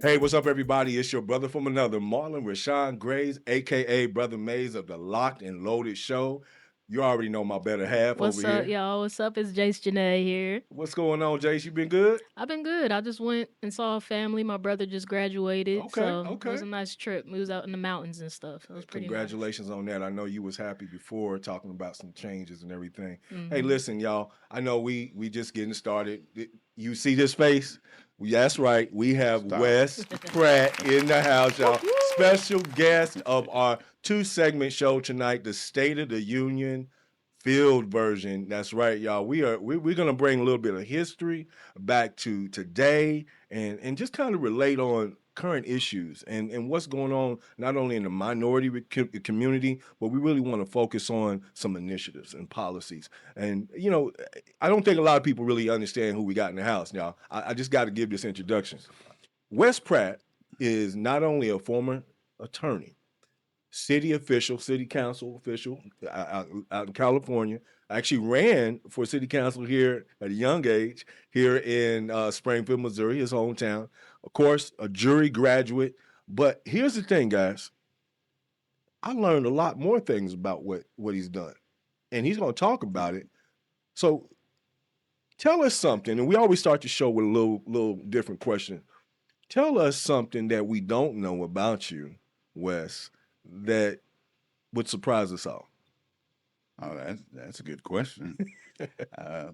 Hey, what's up, everybody? It's your brother from another, Marlon Rashawn Grays, aka Brother Mays of the Locked and Loaded Show. You already know my better half over What's up, here. y'all? What's up? It's Jayce Janae here. What's going on, Jayce? You been good? I've been good. I just went and saw family. My brother just graduated, Okay, so it was okay. a nice trip. We was out in the mountains and stuff. It was pretty nice. Congratulations on that. I know you was happy before talking about some changes and everything. Hey, hmm listen, y'all. I know we just getting started. You see this face? That's right. We have Stop. Wes Pratt in the house, y'all. Woo! Special guest of our two-segment show tonight, the State of the Union field version. That's right, y'all. We're gonna bring a little bit of history back to today and just kind of relate on current issues and what's going on not only in the minority community, but we really want to focus on some initiatives and policies. And I don't think a lot of people really understand who we got in the house. Now, I just got to give this introduction. Wes Pratt is not only a former attorney, city official, city council official out in California. I actually ran for city council here at a young age here in Springfield, Missouri, his hometown. Of course, a jury graduate. But here's the thing, guys. I learned a lot more things about what he's done, and he's going to talk about it. So tell us something, and we always start the show with a little different question. Tell us something that we don't know about you, Wes, that would surprise us all. Oh, that's a good question.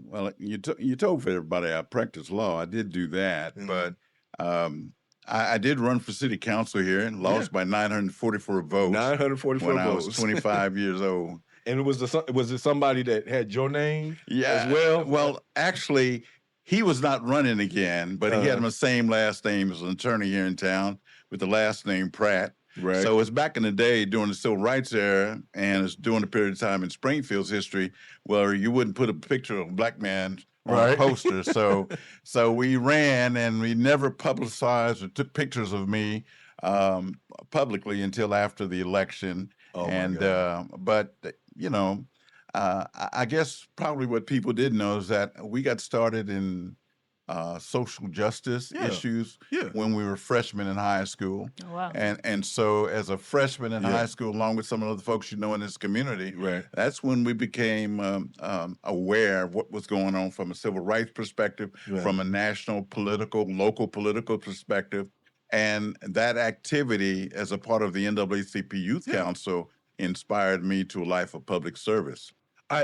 Well, you told everybody I practice law. I did do that, but I did run for city council here and lost by 944 votes 944 when I was votes. 25 years old. And was it somebody that had your name as Yeah. well? Well, actually, he was not running again, but he had my same last name as an attorney here in town with the last name Pratt. Right. So it's back in the day during the civil rights era, and it's during the period of time in Springfield's history where you wouldn't put a picture of a black man on a Right. poster. So we ran, and we never publicized or took pictures of me publicly until after the election. Oh, my and God. But I guess probably what people didn't know is that we got started in social justice issues when we were freshmen in high school. Oh, wow. And so as a freshman in Yeah. high school, along with some of the folks you know in this community, Right. that's when we became aware of what was going on from a civil rights perspective, Right. from a national political, local political perspective. And that activity as a part of the NAACP Youth Council inspired me to a life of public service.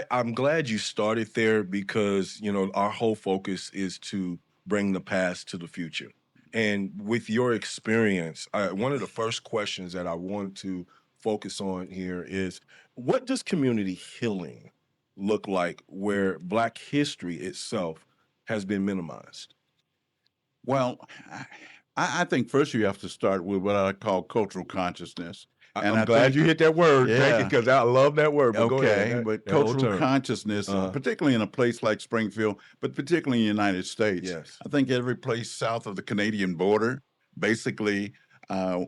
I'm glad you started there because, our whole focus is to bring the past to the future. And with your experience, one of the first questions that I want to focus on here is what does community healing look like where Black history itself has been minimized? Well, I think first you have to start with what I call cultural consciousness. And I'm I glad think, you hit that word. Thank you, yeah, because I love that word. But go ahead. okay, but That whole cultural term. consciousness, particularly in a place like Springfield, but particularly in the United States. Yes. I think every place south of the Canadian border, basically,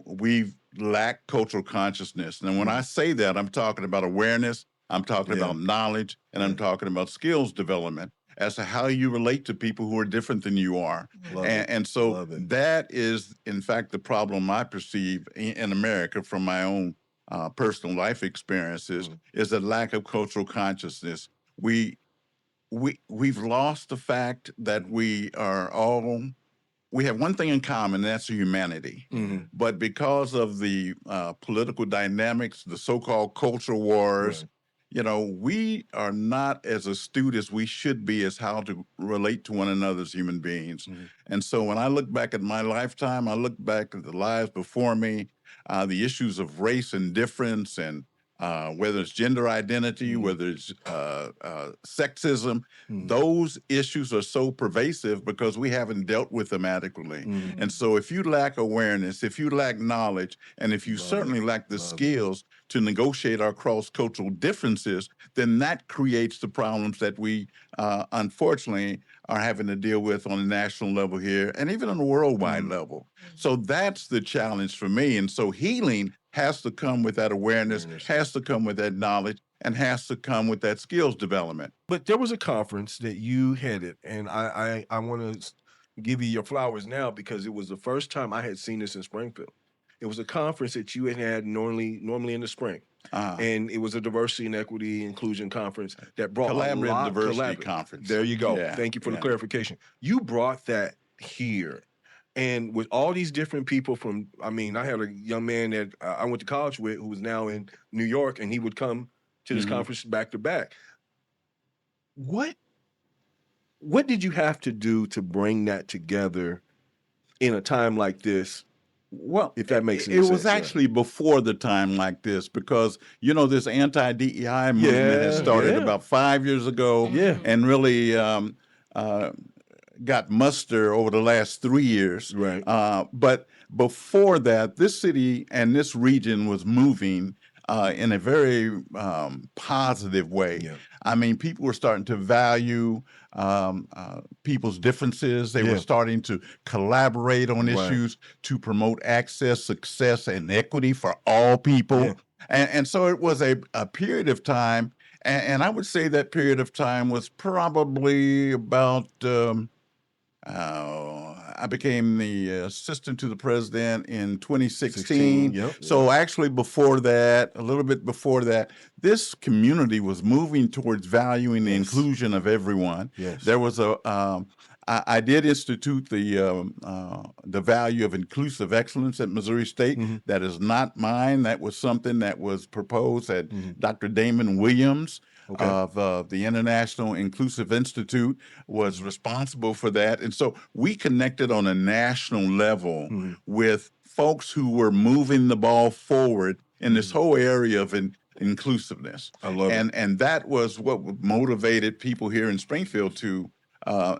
we've lacked cultural consciousness. And when I say that, I'm talking about awareness, I'm talking about knowledge, and I'm talking about skills development as to how you relate to people who are different than you are. And so that is, in fact, the problem I perceive in America from my own personal life experiences is a lack of cultural consciousness. We've lost the fact that we have one thing in common, and that's humanity. But because of the political dynamics, the so-called culture wars, we are not as astute as we should be as how to relate to one another as human beings. And so when I look back at my lifetime, I look back at the lives before me, the issues of race and difference, and whether it's gender identity, whether it's sexism, those issues are so pervasive because we haven't dealt with them adequately. And so if you lack awareness, if you lack knowledge, and if you certainly lack the skills to negotiate our cross-cultural differences, then that creates the problems that we unfortunately are having to deal with on a national level here and even on a worldwide level. So that's the challenge for me. And so healing has to come with that awareness, has to come with that knowledge, and has to come with that skills development. But there was a conference that you headed, and I want to give you your flowers now because it was the first time I had seen this in Springfield. It was a conference that you had normally in the spring. And it was a diversity and equity inclusion conference that brought a Collaborative lot diversity conference. There you go. Yeah, Thank you for the yeah. clarification. You brought that here. And with all these different people from, I mean, I had a young man that I went to college with who was now in New York, and he would come to this conference back to back. What did you have to do to bring that together in a time like this? Well, if that makes it sense. was actually before the time like this because, you know, this anti-DEI movement has Yeah, started yeah. about 5 years ago Yeah. and really got muster over the last 3 years. Right. But before that, this city and this region was moving in a very positive way. Yeah. I mean, people were starting to value people's differences. They were starting to collaborate on issues to promote access, success, and equity for all people. Yeah. And so it was a period of time. And I would say that period of time was probably about I became the assistant to the president in 2016. So actually before that, a little bit before that, this community was moving towards valuing the inclusion of everyone. There was I did institute the value of inclusive excellence at Missouri State. That is not mine. That was something that was proposed at Dr. Damon Williams of the International Inclusive Institute was responsible for that. And so we connected on a national level with folks who were moving the ball forward in this whole area of inclusiveness. I love it. And that was what motivated people here in Springfield to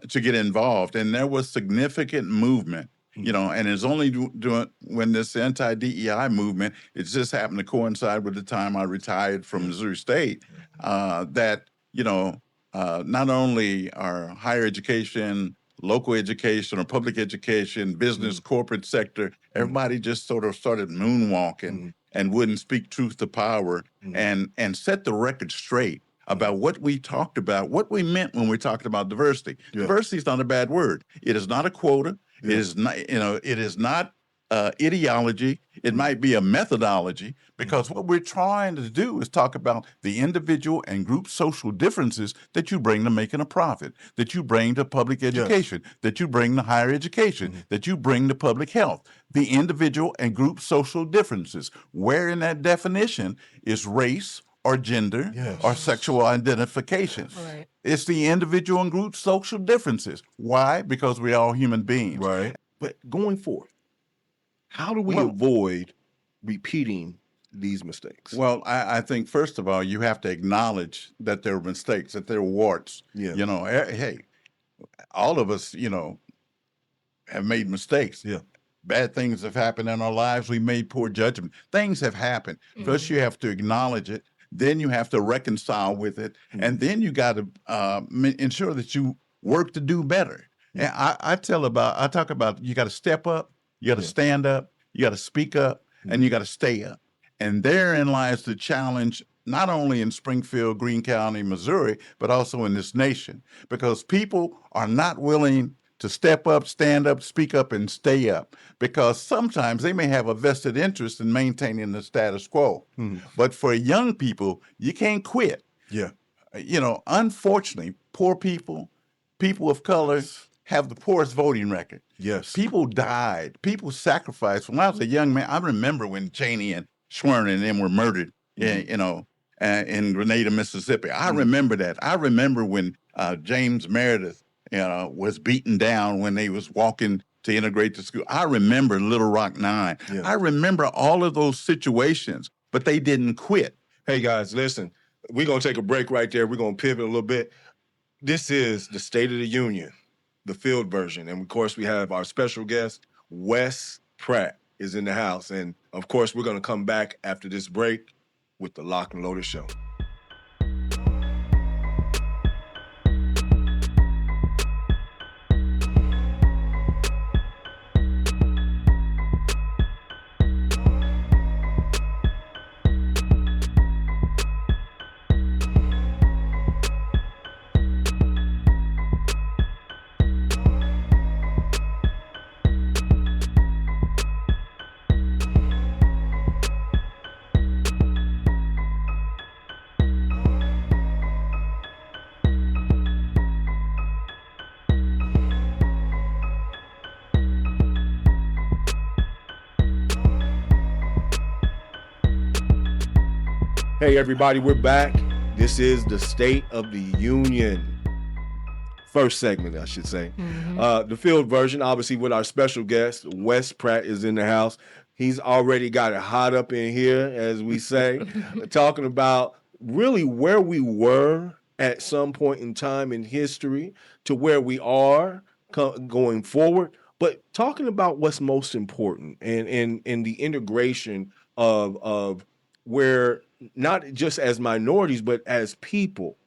get involved. And there was significant movement. You know, and it's only during when this anti-DEI movement, it just happened to coincide with the time I retired from Missouri State, that, you know, not only our higher education, local education or public education, business, corporate sector, everybody just sort of started moonwalking and wouldn't speak truth to power and set the record straight about what we talked about, what we meant when we talked about diversity. Diversity is not a bad word. It is not a quota. It is not, you know, it is not ideology. It might be a methodology because what we're trying to do is talk about the individual and group social differences that you bring to making a profit, that you bring to public education, that you bring to higher education, that you bring to public health. The individual and group social differences, where in that definition is race, or gender, or sexual identification. Right. It's the individual and group social differences. Why? Because we're all human beings. Right. But going forward, how do we avoid repeating these mistakes? Well, I think, first of all, you have to acknowledge that there were mistakes, that there were warts. You know, hey, all of us, you know, have made mistakes. Bad things have happened in our lives. We made poor judgment. Things have happened. First, you have to acknowledge it. Then you have to reconcile with it. And then you got to ensure that you work to do better. And I talk about you got to step up, you got to stand up, you got to speak up, and you got to stay up. And therein lies the challenge, not only in Springfield, Greene County, Missouri, but also in this nation, because people are not willing to step up, stand up, speak up, and stay up, because sometimes they may have a vested interest in maintaining the status quo. But for young people, you can't quit. You know, unfortunately, poor people, people of color have the poorest voting record. People died. People sacrificed. When I was a young man, I remember when Cheney and Schwerin and them were murdered, you know, in Grenada, Mississippi. I remember that. I remember when James Meredith, you know, was beaten down when they was walking to integrate the school. I remember Little Rock 9. I remember all of those situations, but they didn't quit. Hey, guys, listen, we're going to take a break right there. We're going to pivot a little bit. This is the State of the Union, the field version. And, of course, we have our special guest, Wes Pratt, is in the house. And, of course, we're going to come back after this break with the Lock and Loaded Show. Hey, everybody, we're back. This is the State of the Union. First segment, I should say. The field version, obviously, with our special guest, Wes Pratt is in the house. He's already got it hot up in here, as we say, talking about really where we were at some point in time in history to where we are going forward, but talking about what's most important and the integration of where not just as minorities, but as people,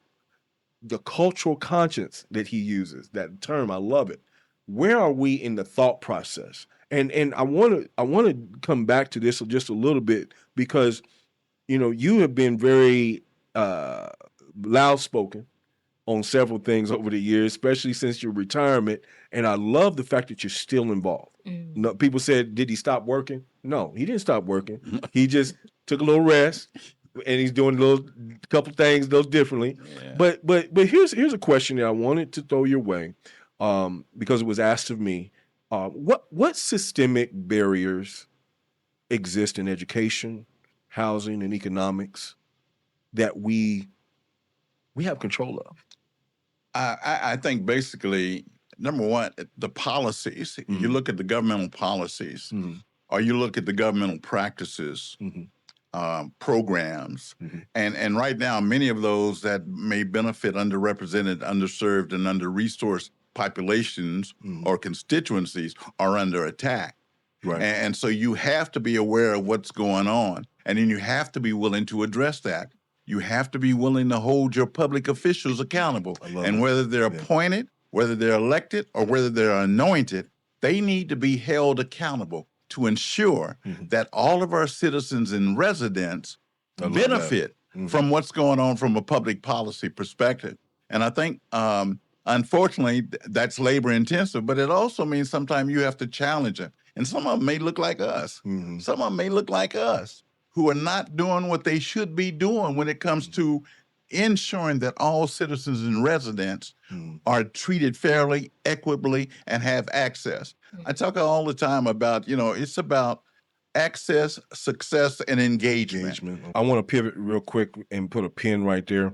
the cultural conscience that he uses, that term, I love it. Where are we in the thought process? And I want to come back to this just a little bit because you have been very uh loud spoken on several things over the years, especially since your retirement. And I love the fact that you're still involved. No, people said, did he stop working? No, he didn't stop working. He just took a little rest, and he's doing a little couple things those differently. Yeah. But here's a question that I wanted to throw your way, because it was asked of me. What systemic barriers exist in education, housing, and economics that we have control of? I think basically, number one, the policies. You look at the governmental policies, or you look at the governmental practices, programs, and right now, many of those that may benefit underrepresented, underserved, and under-resourced populations or constituencies are under attack. Right. And so you have to be aware of what's going on, and then you have to be willing to address that. You have to be willing to hold your public officials accountable. And it. whether they're appointed, whether they're elected, or whether they're anointed, they need to be held accountable to ensure that all of our citizens and residents benefit from what's going on from a public policy perspective. And I think, unfortunately, that's labor intensive, but it also means sometimes you have to challenge it. And some of them may look like us. Some of them may look like us, who are not doing what they should be doing when it comes to ensuring that all citizens and residents are treated fairly, equitably, and have access. I talk all the time about, it's about access, success, and engagement. I want to pivot real quick and put a pin right there.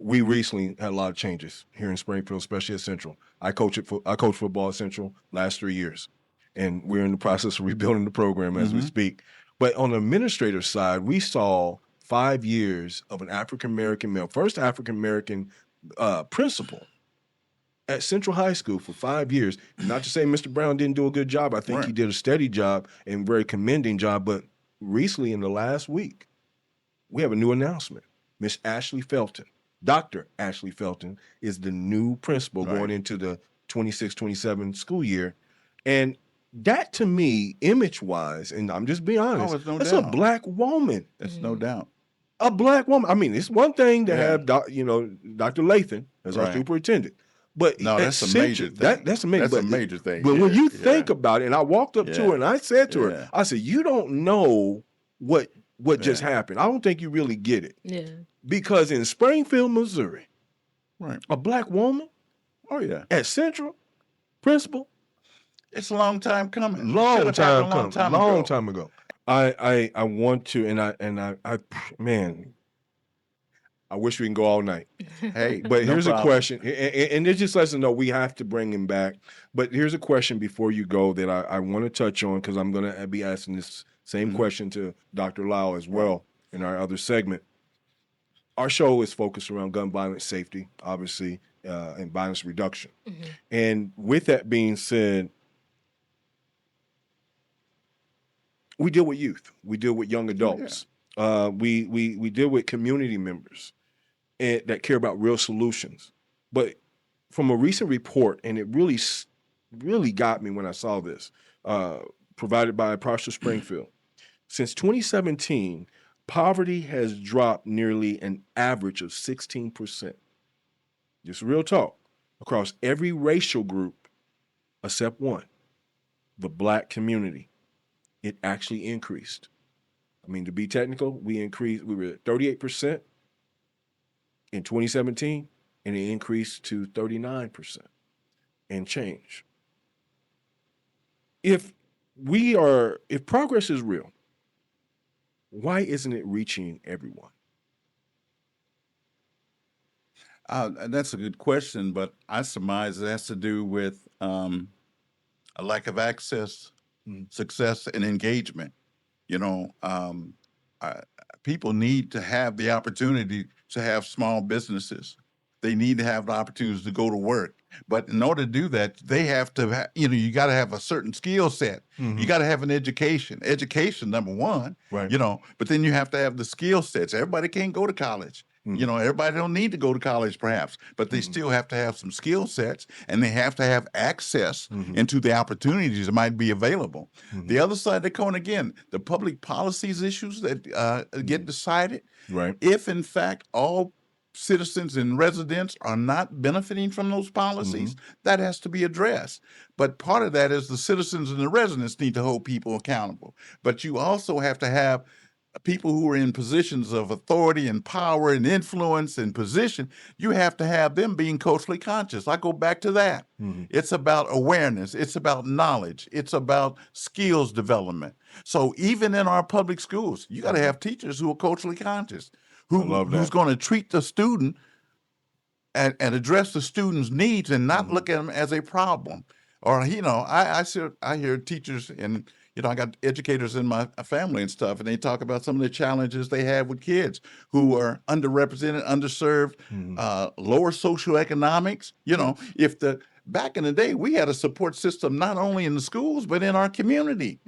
We recently had a lot of changes here in Springfield, especially at Central. I coached football at Central last 3 years, and we're in the process of rebuilding the program as we speak. But on the administrative side, we saw 5 years of an African American male, first African American principal at Central High School for 5 years. Not to say Mr. Brown didn't do a good job. I think he did a steady job and very commending job. But recently, in the last week, we have a new announcement. Miss Ashley Felton, Dr. Ashley Felton, is the new principal going into the 26-27 school year. And that, to me, image-wise, and I'm just being honest, no that's doubt. a black woman. That's no doubt. A black woman. I mean, it's one thing to have, Dr. Lathan as our superintendent. But no, that's a major thing. That's amazing. That's a major thing. But when you think about it, and I walked up to her and I said to her, I said, you don't know what just happened. I don't think you really get it. Yeah. Because in Springfield, Missouri, a black woman at Central, principal, it's a long time coming. Long time ago. I want to, and I man, I wish we can go all night. Hey, but here's a question, and it just lets us know we have to bring him back. But here's a question before you go that I want to touch on, because I'm going to be asking this same question to Dr. Lyle as well in our other segment. Our show is focused around gun violence safety, obviously, and violence reduction. And with that being said, we deal with youth. We deal with young adults. We deal with community members that care about real solutions. But from a recent report, and it really got me when I saw this, provided by Prosper Springfield, since 2017, poverty has dropped nearly an average of 16%. Just real talk. Across every racial group except one, the black community. It actually increased. I mean, to be technical, we were at 38% in 2017, and it increased to 39% and change. If progress is real, why isn't it reaching everyone? And that's a good question, but I surmise it has to do with a lack of access, success, and engagement. You know, uh, people need to have the opportunity to have small businesses. They need to have the opportunities to go to work. But in order to do that, they have to, you got to have a certain skill set. You got to have an education. Education, number one, Right. but then you have to have the skill sets. Everybody can't go to college. Everybody don't need to go to college, perhaps, but they still have to have some skill sets, and they have to have access into the opportunities that might be available. The other side of the coin, again, the public policies issues that get decided. Right. If in fact all citizens and residents are not benefiting from those policies, that has to be addressed. But part of that is the citizens and the residents need to hold people accountable. But you also have to have people who are in positions of authority and power and influence and position. You have to have them being culturally conscious. I go back to that. It's about awareness. It's about knowledge. It's about skills development. So even in our public schools, you got to have teachers who are culturally conscious, who's going to treat the student and address the student's needs and not look at them as a problem. Or I hear teachers and I got educators in my family and stuff, and they talk about some of the challenges they have with kids who are underrepresented, underserved, lower socioeconomics. If back in the day we had a support system not only in the schools but in our community.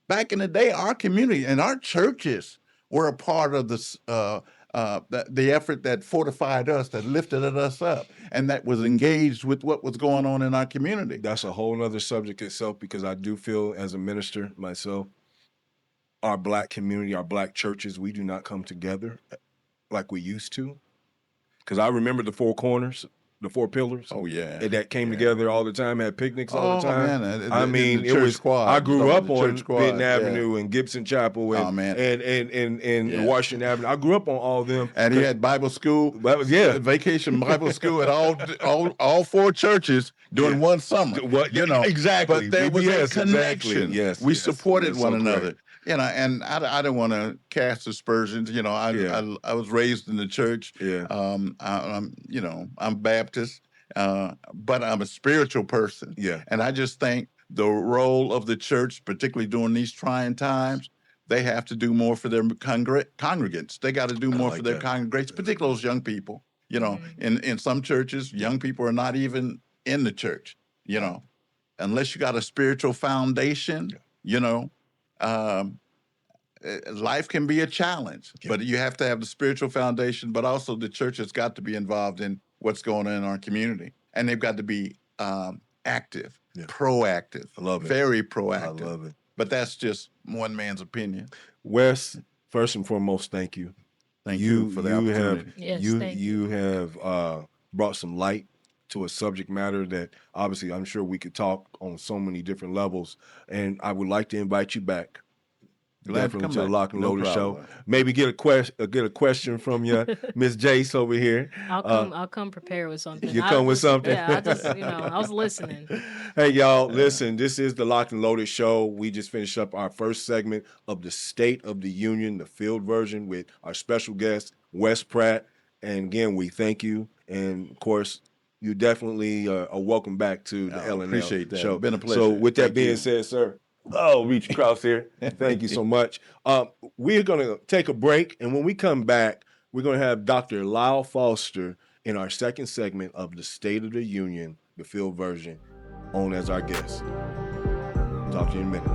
Back in the day, our community and our churches were a part of this. The effort that fortified us, that lifted us up, and that was engaged with what was going on in our community. That's a whole other subject itself, because I do feel, as a minister myself, our Black community, our Black churches, we do not come together like we used to. Because I remember the four corners, the four pillars. Oh yeah, that came together all the time, had picnics all the time. Man, I mean, it was. Squad, I grew up on Benton yeah. Avenue and Gibson Chapel and Washington Avenue. I grew up on all of them. And he had Bible school, vacation Bible school at all four churches during one summer. Exactly. But there was a connection. Exactly. Yes, we supported one another. Great. And I don't want to cast aspersions. I was raised in the church. Yeah. I'm Baptist, but I'm a spiritual person. Yeah. And I just think the role of the church, particularly during these trying times, they have to do more for their congregants. They got to do more for their congregations, particularly those young people. In some churches, young people are not even in the church. Unless you got a spiritual foundation. Life can be a challenge, but you have to have the spiritual foundation, but also the church has got to be involved in what's going on in our community. And they've got to be active, proactive. I love it. Very proactive. I love it. But that's just one man's opinion. Wes, first and foremost, thank you. Thank you for the opportunity. You have brought some light to a subject matter that obviously I'm sure we could talk on so many different levels. And I would like to invite you back. Definitely to the Lock and Loaded show. Maybe get a question from you, Miss Jayce over here. I'll come prepared with something. You come with something. Yeah, I was listening. Hey y'all, listen. This is the Lock and Loaded show. We just finished up our first segment of the State of the Union, the field version, with our special guest Wes Pratt. And again, we thank you. And of course, you definitely are welcome back to the LNL appreciate that. show. Been a pleasure. So with that being said, sir. Oh, reach across here. Thank you so much. We're going to take a break, and when we come back, we're going to have Dr. Lyle Foster in our second segment of the State of the Union, the field version, on as our guest. Talk to you in a minute.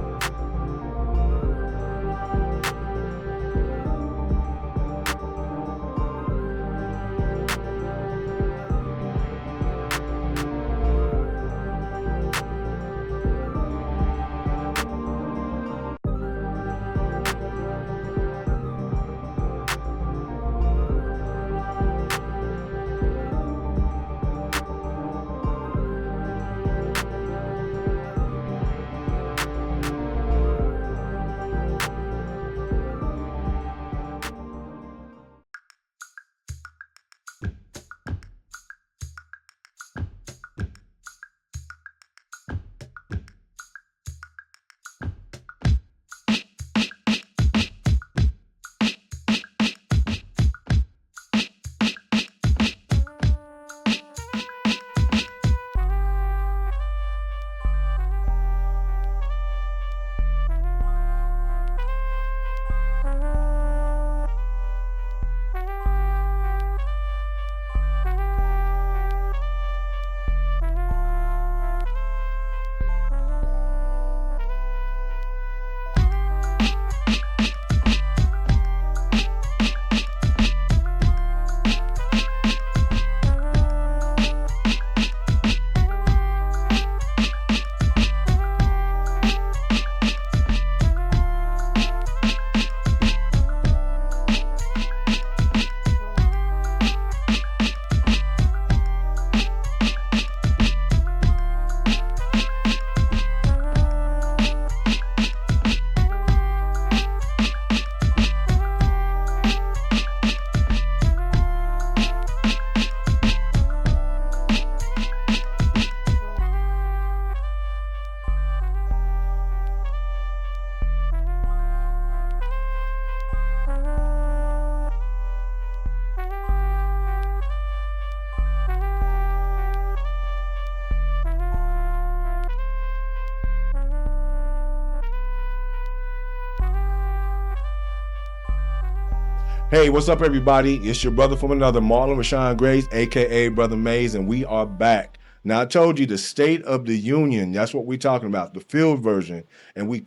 Hey, what's up, everybody? It's your brother from another, Marlon Rashawn Grace, aka Brother Mays, and we are back. Now, I told you the State of the Union. That's what we're talking about, the field version. And we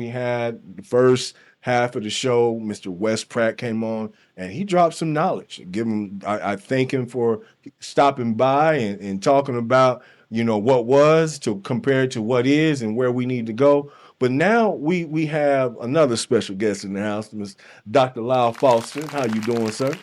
had the first half of the show. Mr. Wes Pratt came on, and he dropped some knowledge. I thank him for stopping by and talking about what was to compare to what is and where we need to go. But now we have another special guest in the house, Dr. Lyle Foster. How you doing, sir?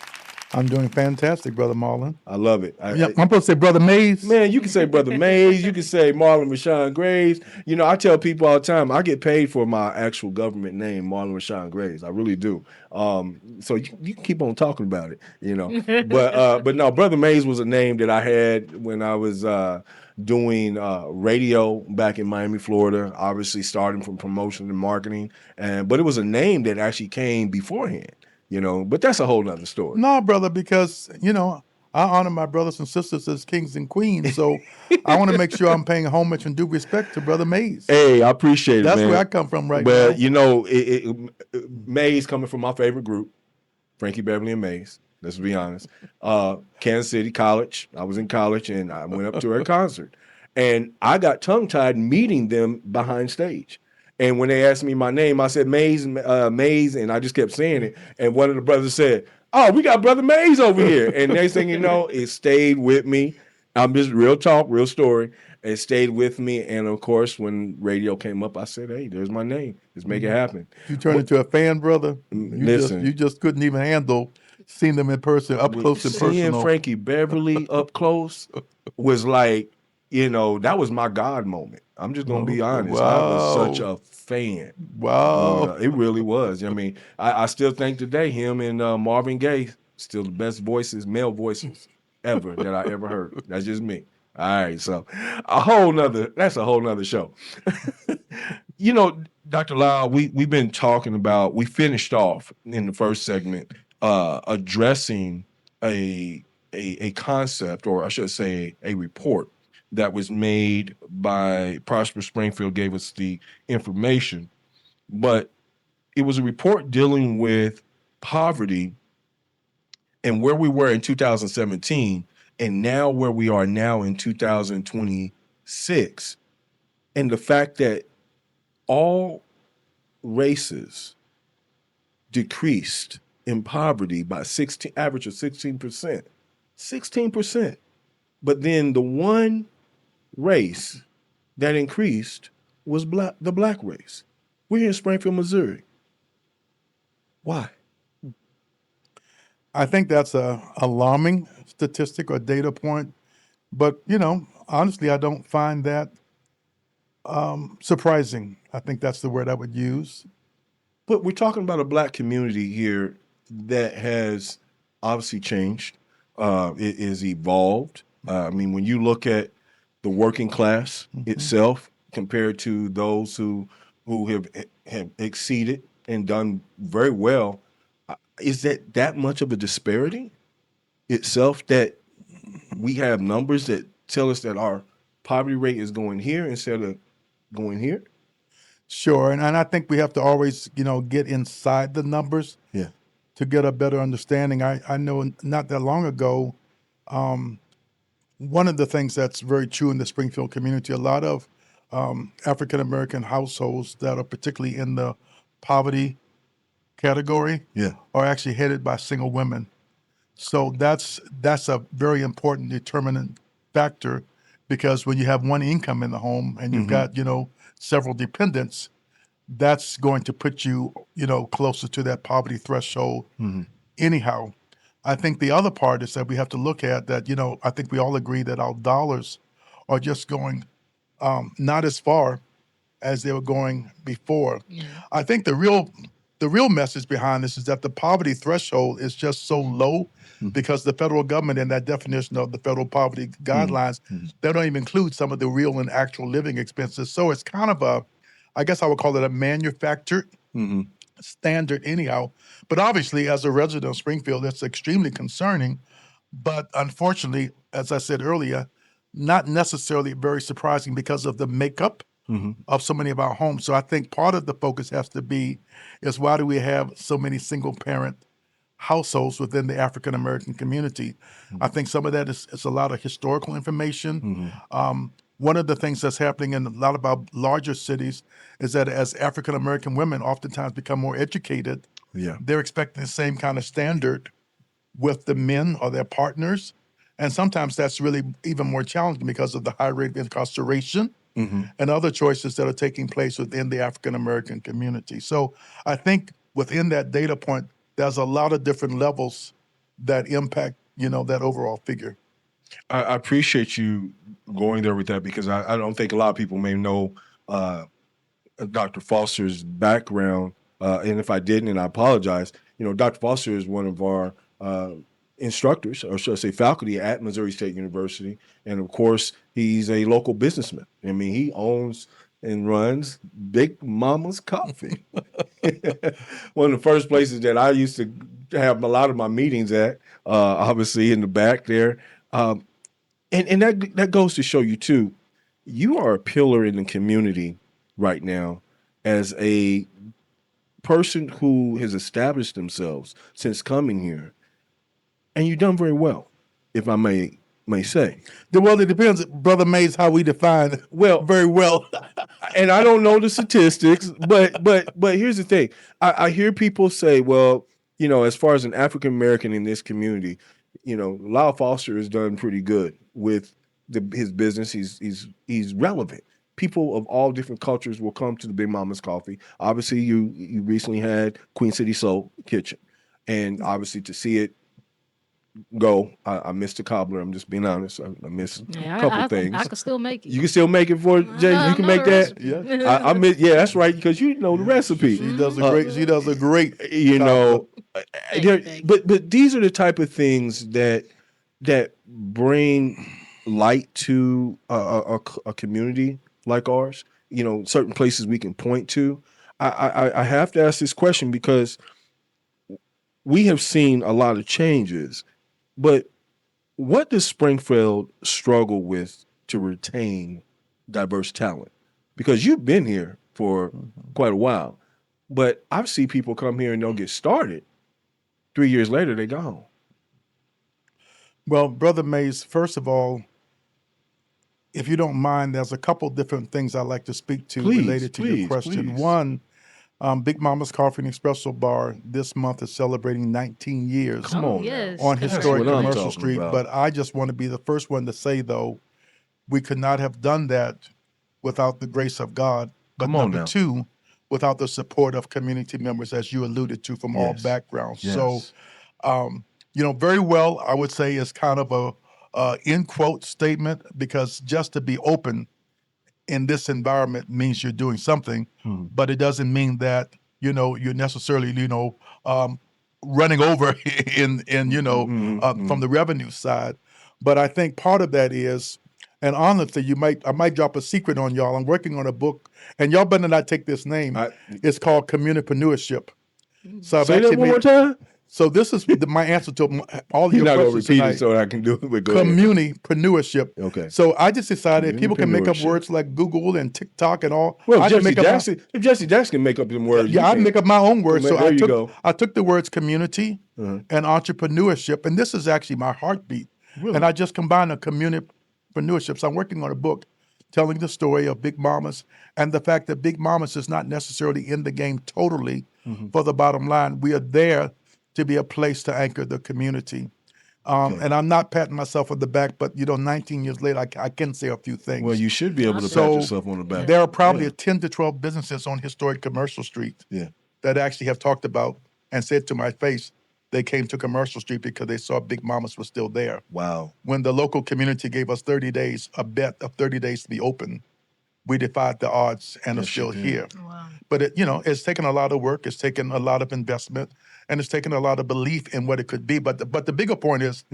I'm doing fantastic, Brother Marlon. I love it. I'm supposed to say Brother Mays. Man, you can say Brother Mays. You can say Marlon Rashawn Graves. I tell people all the time, I get paid for my actual government name, Marlon Rashawn Graves. I really do. So you can keep on talking about it, But no, Brother Mays was a name that I had when I was doing radio back in Miami, Florida. Obviously, starting from promotion and marketing, but it was a name that actually came beforehand. But that's a whole nother story. No, brother, because I honor my brothers and sisters as kings and queens, so I want to make sure I'm paying homage and due respect to Brother Mays. Hey, I appreciate it, That's man. where I come from right But now. Mays coming from my favorite group, Frankie Beverly and Mays. Let's be honest. Kansas City College. I was in college and I went up to her concert, and I got tongue tied meeting them behind stage. And when they asked me my name, I said Mays, Mays, and I just kept saying it. And one of the brothers said, "Oh, we got Brother Mays over here." And next thing you know, it stayed with me. I'm just real talk, real story. It stayed with me. And of course, when radio came up, I said, "Hey, there's my name. Let's make it happen." You turned into a fan, brother. Listen. You just couldn't even handle seeing them in person, up close and Seeing personal. Frankie Beverly up close was like, that was my God moment. I'm just gonna be honest. I was such a fan. Wow. It really was. I mean, I still think today him and Marvin Gaye still the best voices, male voices ever that I ever heard. That's just me. All right, so that's a whole nother show. Dr. Lyle, we've been talking about, we finished off in the first segment addressing a concept, or I should say a report that was made by Prosper Springfield, gave us the information, but it was a report dealing with poverty and where we were in 2017 and now where we are now in 2026, and the fact that all races decreased in poverty by average of 16%. 16%. But then the one race that increased was the black race. We're here in Springfield, Missouri. Why? I think that's a alarming statistic or data point, but honestly, I don't find that surprising. I think that's the word I would use. But we're talking about a black community here that has obviously changed. It is evolved. I mean, when you look at the working class itself compared to those who have exceeded and done very well, is that much of a disparity itself that we have numbers that tell us that our poverty rate is going here instead of going here? Sure, and I think we have to always, get inside the numbers to get a better understanding. I know not that long ago, one of the things that's very true in the Springfield community, a lot of African American households that are particularly in the poverty category are actually headed by single women. So that's a very important determinant factor, because when you have one income in the home and you've got, several dependents, that's going to put you, closer to that poverty threshold. Anyhow, I think the other part is that we have to look at that, I think we all agree that our dollars are just going not as far as they were going before. I think the real message behind this is that the poverty threshold is just so low because the federal government, in that definition of the federal poverty guidelines, they don't even include some of the real and actual living expenses. So it's kind of I guess I would call it a manufactured standard anyhow. But obviously, as a resident of Springfield, that's extremely concerning. But unfortunately, as I said earlier, not necessarily very surprising because of the makeup of so many of our homes. So I think part of the focus has to be is, why do we have so many single parent households within the African American community. I think some of that is a lot of historical information. One of the things that's happening in a lot of our larger cities is that as African American women oftentimes become more educated, they're expecting the same kind of standard with the men or their partners. And sometimes that's really even more challenging because of the high rate of incarceration and other choices that are taking place within the African American community. So I think within that data point, there's a lot of different levels that impact, that overall figure. I appreciate you going there with that because I don't think a lot of people may know Dr. Foster's background. And if I didn't, and I apologize, Dr. Foster is one of our instructors, or should I say faculty at Missouri State University. And of course, he's a local businessman. I mean, he owns and runs Big Mama's Coffee. One of the first places that I used to have a lot of my meetings at, obviously in the back there. And that goes to show you too, you are a pillar in the community right now as a person who has established themselves since coming here, and you've done very well, if I may say. Well, it depends, Brother Mays, how we define very well. And I don't know the statistics, but here's the thing: I hear people say, well, as far as an African American in this community, Lyle Foster has done pretty good with his business. He's relevant. People of all different cultures will come to the Big Mama's Coffee. Obviously, you recently had Queen City Soul Kitchen, and obviously to see it go, I missed the cobbler. I'm just being honest. I missed a couple things. I can still make it. You can still make it for Jay. You can make that. Yeah, I miss. Yeah, that's right. Because you know the recipe. She does a great. She does a great. But these are the type of things that bring light to a community like ours. Certain places we can point to. I have to ask this question because we have seen a lot of changes, but what does Springfield struggle with to retain diverse talent? Because you've been here for quite a while, but I've seen people come here and they'll get started. 3 years later, they're gone. Well, Brother Mays, first of all, if you don't mind, there's a couple different things I'd like to speak to related to your question. Please. One, Big Mama's Coffee and Espresso Bar this month is celebrating 19 years Come on, yes. on historic That's what I'm Commercial talking Street. about. But I just want to be the first one to say, though, we could not have done that without the grace of God. But Come on number now. two, without the support of community members, as you alluded to, from all backgrounds. Yes. So, very well, I would say is kind of a in quote statement, because just to be open in this environment means you're doing something, but it doesn't mean that you're necessarily running over in from the revenue side. But I think part of that is, and honestly, I might drop a secret on y'all. I'm working on a book, and y'all better not take this name. It's called Communipreneurship. So I've Say that one more time. So this is my answer to all of You're your not gonna questions repeat tonight. it so I can do it. But go ahead. Communipreneurship. Okay. So I just decided if people can make up Communipreneurship. words like Google and TikTok and all. Well, I if can Jesse make up Jackson, if Jesse Jackson can make up them words, yeah, I make up my own words. Well, So there you go. I took the words community and entrepreneurship, and this is actually my heartbeat. Really? And I just combined a communipreneurship. So I'm working on a book telling the story of Big Mamas and the fact that Big Mamas is not necessarily in the game totally for the bottom line. We are there to be a place to anchor the community. And I'm not patting myself on the back, but 19 years later, I can say a few things. Well, you should be able to So, pat yourself on the back. There are probably 10 to 12 businesses on historic Commercial Street that actually have talked about and said to my face, they came to Commercial Street because they saw Big Mamas was still there. Wow. When the local community gave us 30 days, a bet of 30 days to be open, we defied the odds and are still here. Wow. But it's taken a lot of work, it's taken a lot of investment, and it's taken a lot of belief in what it could be. But the bigger point is,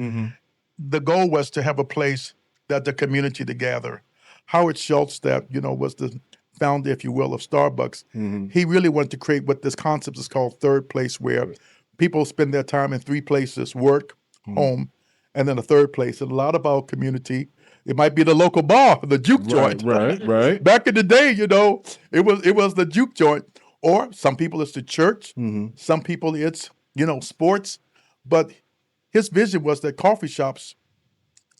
the goal was to have a place that the community to gather. Howard Schultz, that was the founder, if you will, of Starbucks. He really wanted to create what this concept is called third place, where people spend their time in three places: work, home, and then a third place. And a lot of our community, it might be the local bar, the juke joint. Right. Back in the day, it was the juke joint. Or some people it's the church. Some people it's sports. But his vision was that coffee shops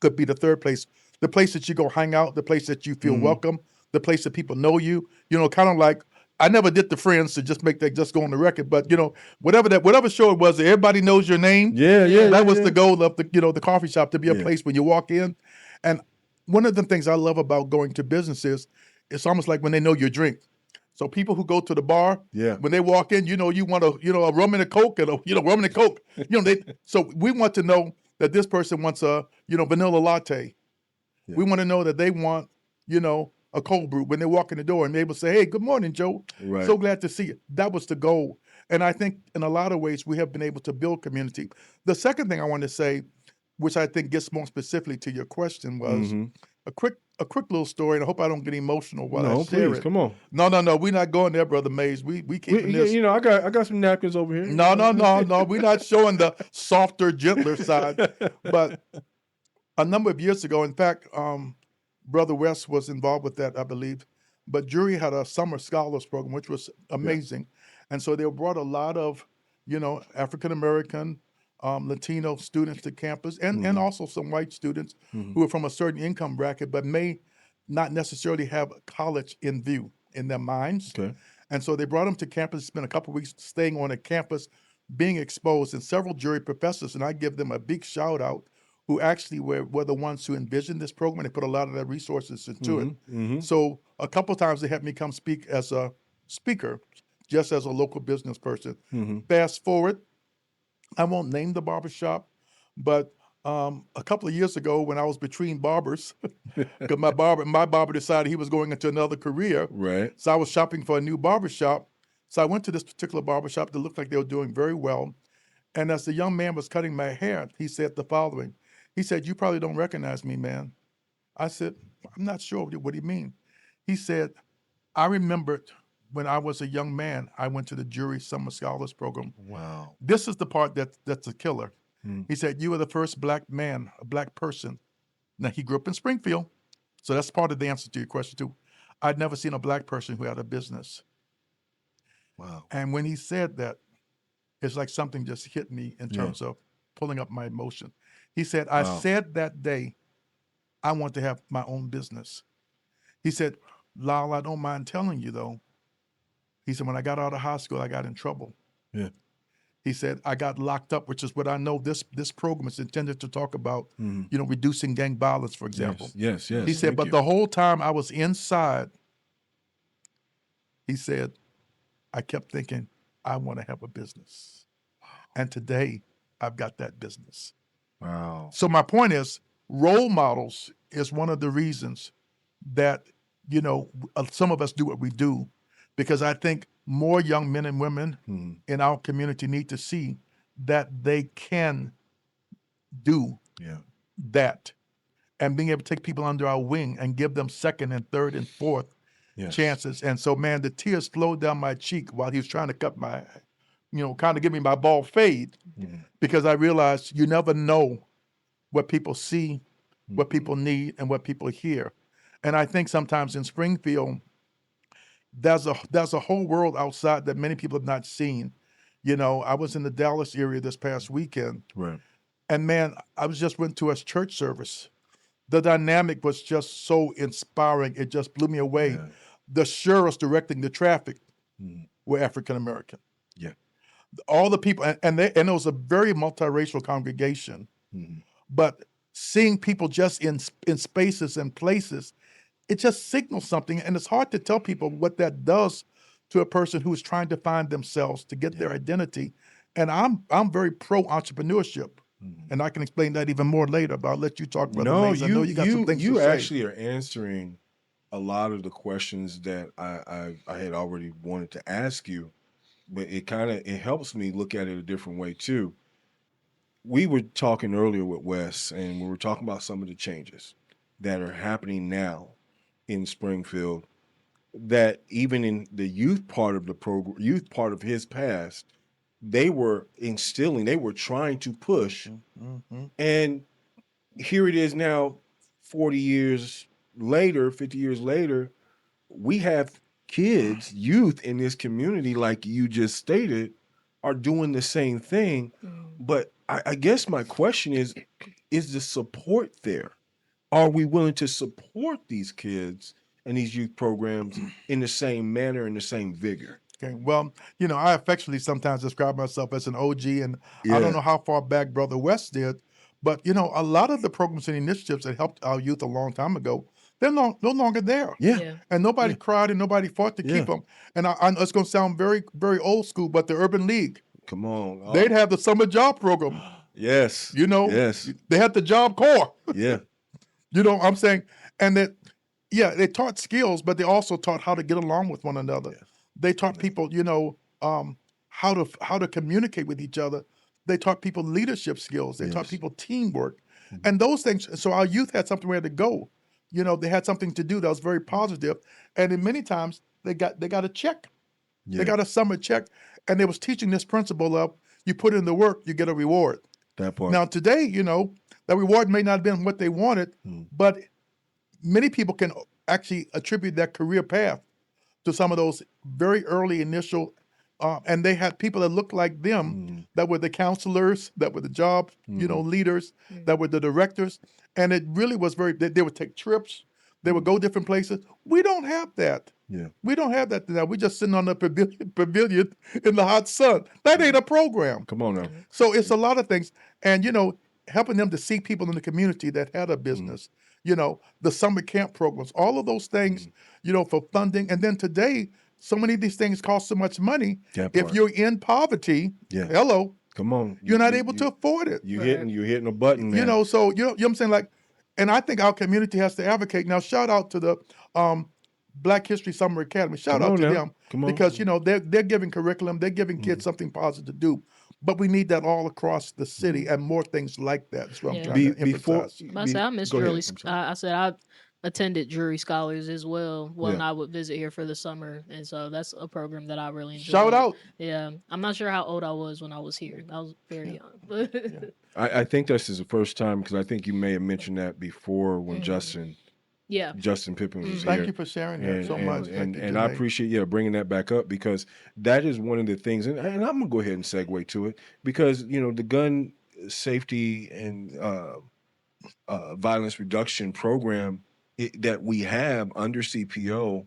could be the third place, the place that you go hang out, the place that you feel welcome, the place that people know you. You know, kind of like I never did the Friends to just make that just go on the record, but you know, whatever show it was, that everybody knows your name. That was the goal of the coffee shop, to be a place when you walk in. And one of the things I love about going to businesses, it's almost like when they know your drink. So people who go to the bar, when they walk in, you want a rum and a Coke and rum and a Coke. So we want to know that this person wants a vanilla latte. We want to know that they want a cold brew when they walk in the door, and they will say, "Hey, good morning, Joe. Right. So glad to see you." That was the goal, and I think in a lot of ways we have been able to build community. The second thing I want to say, which I think gets more specifically to your question, was a quick little story, and I hope I don't get emotional while I share please, it. come on. No, we're not going there, Brother Mays. We keeping this. I got some napkins over here. No. We're not showing the softer, gentler side. But a number of years ago, in fact, Brother Wes was involved with that, I believe. But Drury had a summer scholars program, which was amazing. And so they brought a lot of, African American, Latino students to campus, and also some white students who were from a certain income bracket, but may not necessarily have college in view in their minds. Okay. And so they brought them to campus, spent a couple of weeks staying on a campus, being exposed, and several jury professors, and I give them a big shout out, who actually were the ones who envisioned this program. They put a lot of their resources into it. So a couple of times they had me come speak as a speaker, just as a local business person. Fast forward, I won't name the barbershop, but a couple of years ago when I was between barbers, because my barber decided he was going into another career. Right. So I was shopping for a new barbershop. So I went to this particular barbershop that looked like they were doing very well. And as the young man was cutting my hair, he said the following. He said, "You probably don't recognize me, man." I said, "I'm not sure. What do you mean?" He said, "I remembered when I was a young man, I went to the Jury Summer Scholars Program." Wow. This is the part that's a killer. He said, "You were the first black man, a black person." Now, he grew up in Springfield. So that's part of the answer to your question, too. I'd never seen a black person who had a business. Wow. And when he said that, it's like something just hit me in terms of pulling up my emotion. He said, "I said that day, I want to have my own business." He said, "Lyle, I don't mind telling you, though." He said, "When I got out of high school, I got in trouble." Yeah. He said, "I got locked up," which is what I know this program is intended to talk about, reducing gang violence, for example. Yes. He said, "But the whole time I was inside," he said, "I kept thinking, I want to have a business." And today, I've got that business. Wow. So my point is, role models is one of the reasons that, some of us do what we do, because I think more young men and women in our community need to see that they can do that, and being able to take people under our wing and give them second and third and fourth chances. And so, man, the tears flowed down my cheek while he was trying to cut my, kind of give me my bald fade, because I realized you never know what people see, what people need, and what people hear. And I think sometimes in Springfield, there's a whole world outside that many people have not seen. I was in the Dallas area this past weekend. Right. And man, I went to a church service. The dynamic was just so inspiring. It just blew me away. Yeah. The sheriffs directing the traffic were African American. Yeah. All the people, and it was a very multiracial congregation. But seeing people just in spaces and places, it just signals something. And it's hard to tell people what that does to a person who is trying to find themselves, to get their identity. And I'm very pro entrepreneurship. And I can explain that even more later, but I'll let you talk about I know you got some things to say. You actually are answering a lot of the questions that I had already wanted to ask you, but it helps me look at it a different way too. We were talking earlier with Wes, and we were talking about some of the changes that are happening now in Springfield, that even in the youth part of the program, youth part of his past, they were trying to push. And here it is now, 40 years later, 50 years later, we have kids, youth in this community, like you just stated, are doing the same thing. But I guess my question is the support there? Are we willing to support these kids and these youth programs in the same manner, in the same vigor? Okay, well, I affectionately sometimes describe myself as an OG, and I don't know how far back Brother West did, but a lot of the programs and initiatives that helped our youth a long time ago, they're no longer there. Yeah. And nobody cried and nobody fought to keep them. And I know it's going to sound very, very old school, but the Urban League, Come on. they'd have the summer job program. Yes. Yes. They had the Job Corps. Yeah. You know what I'm saying? And that, they taught skills, but they also taught how to get along with one another. Yes. They taught people, how to communicate with each other. They taught people leadership skills. They taught people teamwork, and those things. So our youth had somewhere to go. They had something to do that was very positive. And in many times they got a check. They got a summer check, and they was teaching this principle of you put in the work, you get a reward. That part. Now today, that reward may not have been what they wanted, but many people can actually attribute that career path to some of those very early initial, and they had people that looked like them that were the counselors, that were the job, leaders, that were the directors, and it really was they would take trips, they would go different places. We don't have that. Yeah. We don't have that now. We're just sitting on the pavilion in the hot sun. That ain't a program. Come on now. So it's a lot of things, and helping them to see people in the community that had a business. The summer camp programs, all of those things, for funding. And then today, so many of these things cost so much money. If you're in poverty, hello, come on, you're not able to afford it. You're hitting a button now. So you know what I'm saying? Like, and I think our community has to advocate. Now, shout out to the Black History Summer Academy. Shout out to them because they're giving curriculum, they're giving kids something positive to do. But we need that all across the city and more things like that. That's what I'm trying to emphasize. I missed jury. I said I attended Jury Scholars as well when I would visit here for the summer, and so that's a program that I really enjoyed. Shout out. Yeah, I'm not sure how old I was when I was here. I was very young. I think this is the first time, because I think you may have mentioned that before when Justin Pippen was here. Thank you for sharing that so much. And I appreciate bringing that back up, because that is one of the things, and I'm gonna go ahead and segue to it, because the gun safety and violence reduction program that we have under CPO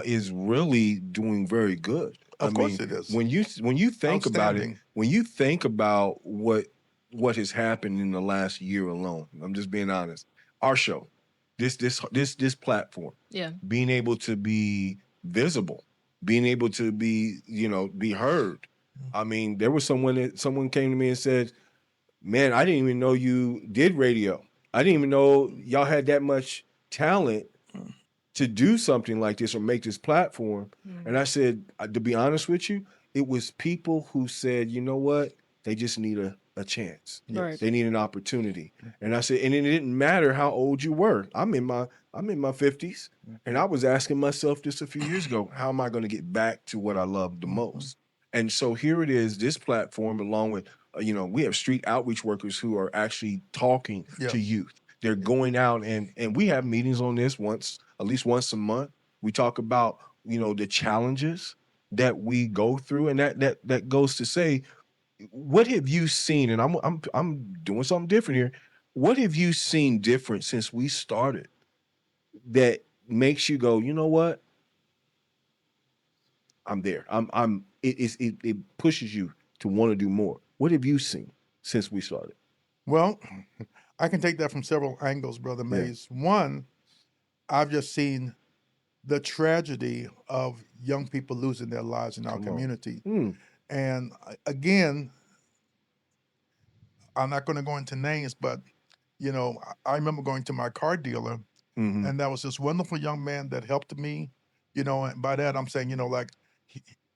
is really doing very good. Of course it is. When you think about it, when you think about what has happened in the last year alone, I'm just being honest. Our show, this platform, being able to be visible, being able to be be heard. I mean, there was someone came to me and said, "Man, I didn't even know you did radio. I didn't even know y'all had that much talent to do something like this or make this platform." And I said, to be honest with you, it was people who said, you know what, they just need a chance. Right. They need an opportunity. And I said, and it didn't matter how old you were. I'm in my 50s, and I was asking myself this a few years ago, how am I going to get back to what I love the most? And so here it is, this platform, along with we have street outreach workers who are actually talking to youth. They're going out, and we have meetings on this at least once a month. We talk about the challenges that we go through, and that goes to say, what have you seen? And I'm doing something different here. What have you seen different since we started that makes you go, you know what? I'm there. It pushes you to want to do more. What have you seen since we started? Well, I can take that from several angles, Brother Mays. One, I've just seen the tragedy of young people losing their lives in our community. And again, I'm not going to go into names, but I remember going to my car dealer, and there was this wonderful young man that helped me. And by that I'm saying,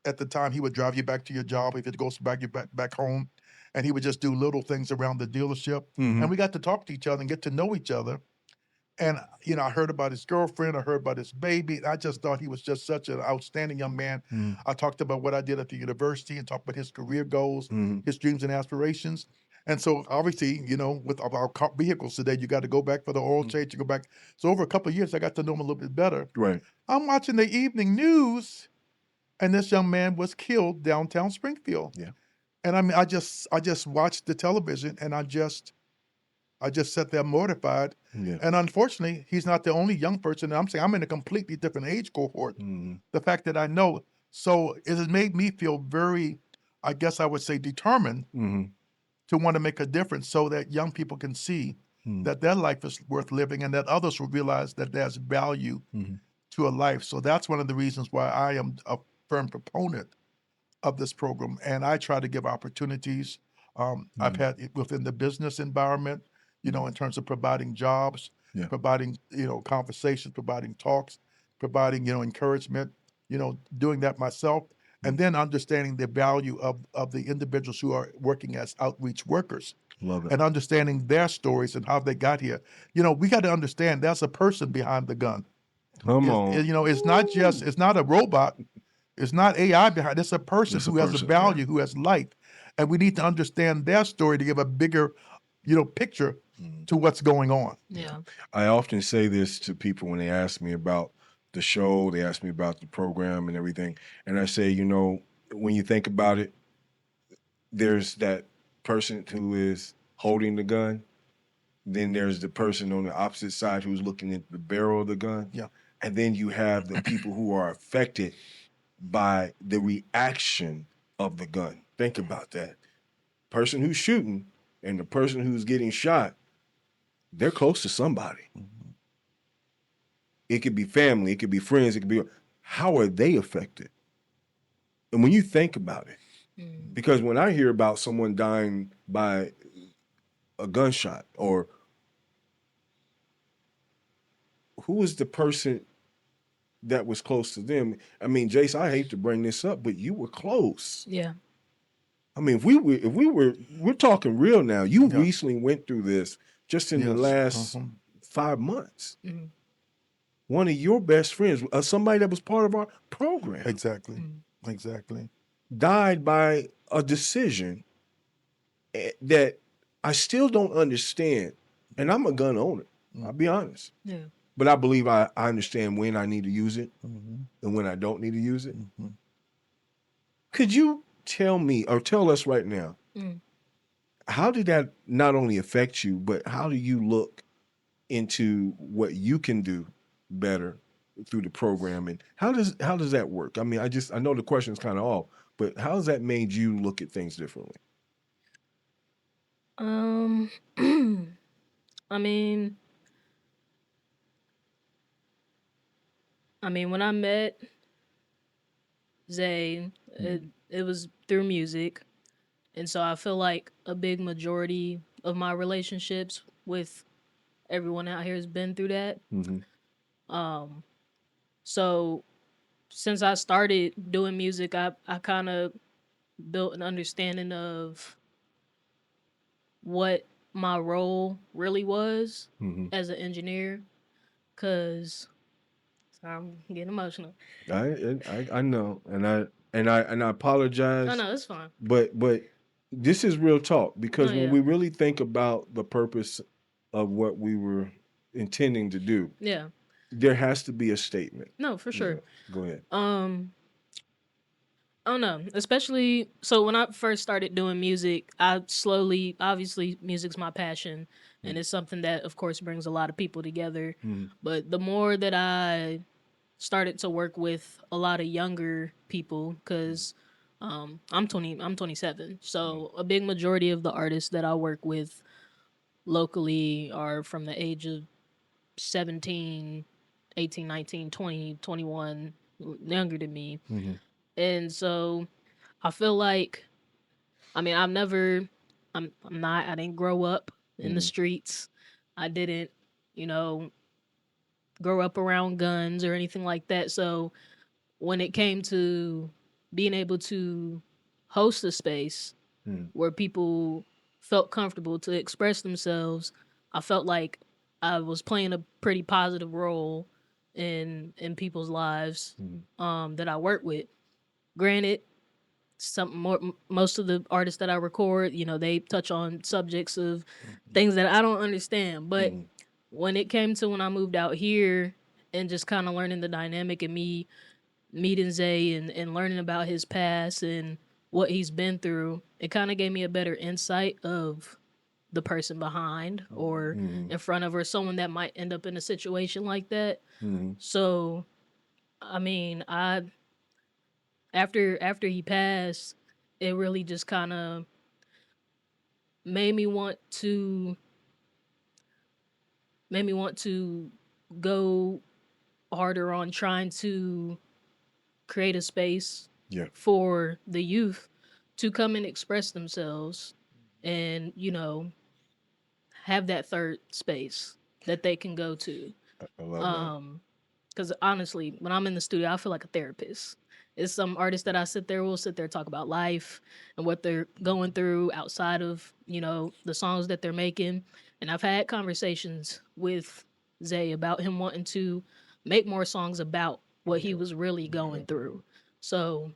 at the time he would drive you back to your job if it goes back home, and he would just do little things around the dealership, and we got to talk to each other and get to know each other. And I heard about his girlfriend, I heard about his baby. I just thought he was just such an outstanding young man. I talked about what I did at the university and talked about his career goals, his dreams and aspirations. And so obviously, with our vehicles today, you got to go back for the oil change, you go back. So over a couple of years, I got to know him a little bit better. Right. I'm watching the evening news, and this young man was killed downtown Springfield. Yeah. And I mean, I just watched the television, and I just sat there mortified. Yeah. And unfortunately, he's not the only young person. I'm saying I'm in a completely different age cohort. The fact that I know, so it has made me feel very, I guess I would say, determined to want to make a difference, so that young people can see that their life is worth living, and that others will realize that there's value to a life. So that's one of the reasons why I am a firm proponent of this program, and I try to give opportunities. I've had it within the business environment, in terms of providing jobs, providing conversations, providing talks, providing encouragement, doing that myself, and then understanding the value of the individuals who are working as outreach workers. Love it. And understanding their stories and how they got here. We got to understand there's a person behind the gun. Come on. It's not a robot. It's not AI behind. It's a person It's a who has a person, value, who has life, and we need to understand their story to give a bigger, picture to what's going on. Yeah. I often say this to people when they ask me about the show, they ask me about the program and everything, and I say, when you think about it, there's that person who is holding the gun. Then there's the person on the opposite side who's looking at the barrel of the gun. Yeah. And then you have the people who are affected by the reaction of the gun. Think about that. Person who's shooting and the person who's getting shot, they're close to somebody. It could be family, it could be friends, it could be, how are they affected? And when you think about it, because when I hear about someone dying by a gunshot, or who is the person that was close to them? I mean, Jayce, I hate to bring this up, but you were close. Yeah. I mean, we're talking real now. You recently went through this just in the last 5 months. One of your best friends, somebody that was part of our program, Exactly. died by a decision that I still don't understand. And I'm a gun owner. I'll be honest. Yeah. But I believe I understand when I need to use it and when I don't need to use it. Could you tell me, or tell us right now, how did that not only affect you, but how do you look into what you can do better through the program? And how does that work? I mean, I know the question is kind of off, but how has that made you look at things differently? I mean, when I met Zay, it was through music. And so I feel like a big majority of my relationships with everyone out here has been through that. So since I started doing music, I kind of built an understanding of what my role really was as an engineer. Cause I'm getting emotional. I know, and I apologize. Oh no, it's fine. But this is real talk, because Oh, when yeah. we really think about the purpose of what we were intending to do, Yeah. there has to be a statement. No, for sure. Go ahead. Oh no, especially so when I first started doing music, I slowly, obviously, music's my passion, and it's something that, of course, brings a lot of people together. But the more that I started to work with a lot of younger people, because I'm 27, so a big majority of the artists that I work with locally are from the age of 17, 18, 19, 20, 21, younger than me. And so I feel like, I didn't grow up in the streets. I didn't, you know, grow up around guns or anything like that. So when it came to being able to host a space where people felt comfortable to express themselves, I felt like I was playing a pretty positive role in people's lives that I work with. Granted, most of the artists that I record, they touch on subjects of things that I don't understand. But when it came to when I moved out here and just kind of learning the dynamic, and me meeting Zay and learning about his past and what he's been through, it kind of gave me a better insight of the person behind or in front of, or someone that might end up in a situation like that. So, I mean, I after he passed, it really just kind of made me want to go harder on trying to create a space Yeah. for the youth to come and express themselves and, have that third space that they can go to. I love that. Because honestly, when I'm in the studio, I feel like a therapist. It's some artists that I will sit there talk about life and what they're going through outside of, the songs that they're making. And I've had conversations with Zay about him wanting to make more songs about what he was really going through. So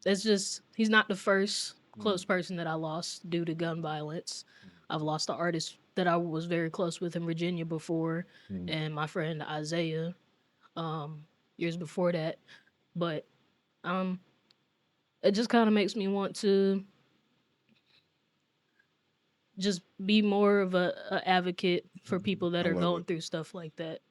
it's just, he's not the first close person that I lost due to gun violence. I've lost an artist that I was very close with in Virginia before, and my friend Isaiah years before that. But um, it just kind of makes me want to just be more of a advocate for people that I are love going it. through stuff like that.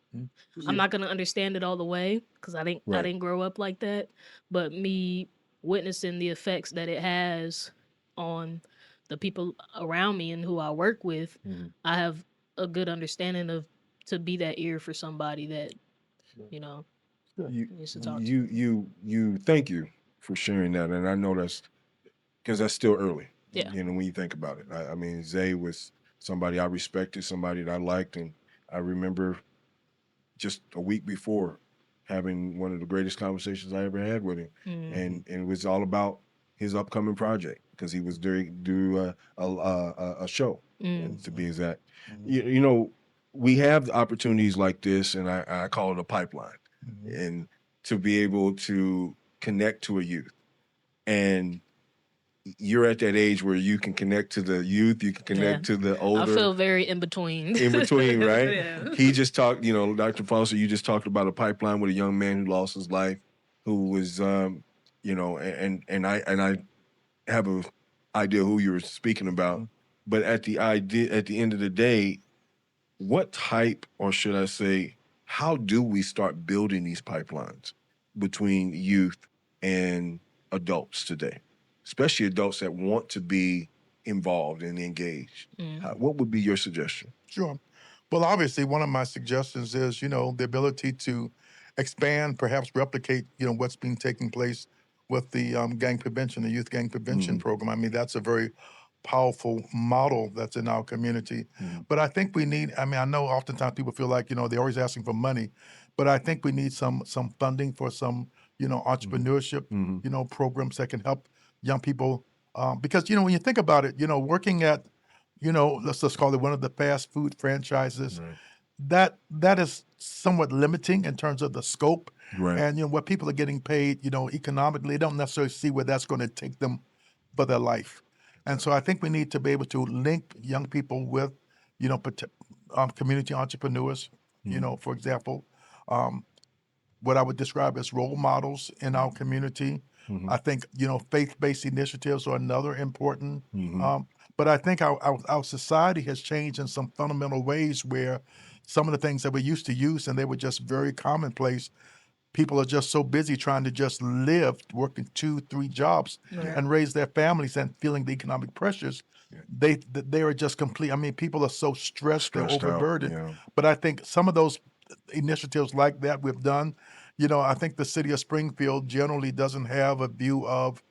I'm not gonna understand it all the way because I Right. didn't grow up like that. But me witnessing the effects that it has on the people around me and who I work with, I have a good understanding of to be that ear for somebody that you know You, needs to talk to. you. Thank you for sharing that, and I know that's because that's still early. Yeah. When you think about it, I mean, Zay was somebody I respected, somebody that I liked, and I remember just a week before having one of the greatest conversations I ever had with him, and it was all about his upcoming project because he was do a show, and to be exact. You know, we have opportunities like this, and I call it a pipeline, and to be able to connect to a youth, and you're at that age where you can connect to the youth, you can connect to the I older, feel very in between. in between, right? Yeah. He just talked, Dr. Foster, you just talked about a pipeline with a young man who lost his life, who was, and I have a idea who you were speaking about, but at the end of the day, what type, or should I say, how do we start building these pipelines between youth and adults today, especially adults that want to be involved and engaged? What would be your suggestion? Sure. Well, obviously, one of my suggestions is, the ability to expand, perhaps replicate, what's been taking place with the gang prevention, the youth gang prevention program. I mean, that's a very powerful model that's in our community. But I think we need, I mean, I know oftentimes people feel like, they're always asking for money, but I think we need some funding for some, entrepreneurship, programs that can help young people. Because, when you think about it, working at, let's just call it one of the fast food franchises, Right. that is somewhat limiting in terms of the scope. Right. And what people are getting paid, economically, they don't necessarily see where that's going to take them for their life. And so I think we need to be able to link young people with, community entrepreneurs, for example, what I would describe as role models in our community. I think, faith-based initiatives are another important. But I think our society has changed in some fundamental ways where some of the things that we used to use and they were just very commonplace, people are just so busy trying to just live, working 2-3 jobs and raise their families and feeling the economic pressures. They are just complete. I mean, people are so stressed, they're Stressed out, overburdened. yeah. But I think some of those initiatives like that we've done, I think the city of Springfield generally doesn't have a view of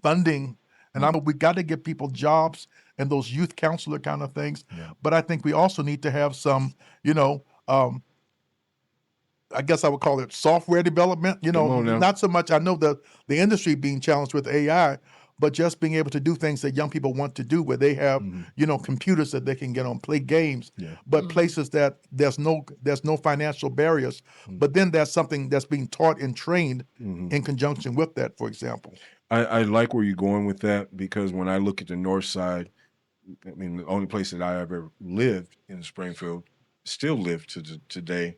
funding. And I know we got to give people jobs and those youth counselor kind of things. Yeah. But I think we also need to have some, I guess I would call it software development. Come on now. Not so much. I know the industry being challenged with AI, but just being able to do things that young people want to do, where they have computers that they can get on, play games, Yeah. but places that there's no financial barriers. But then there's something that's being taught and trained in conjunction with that. For example, I like where you're going with that because when I look at the north side, I mean, the only place that I ever lived in Springfield, still live today,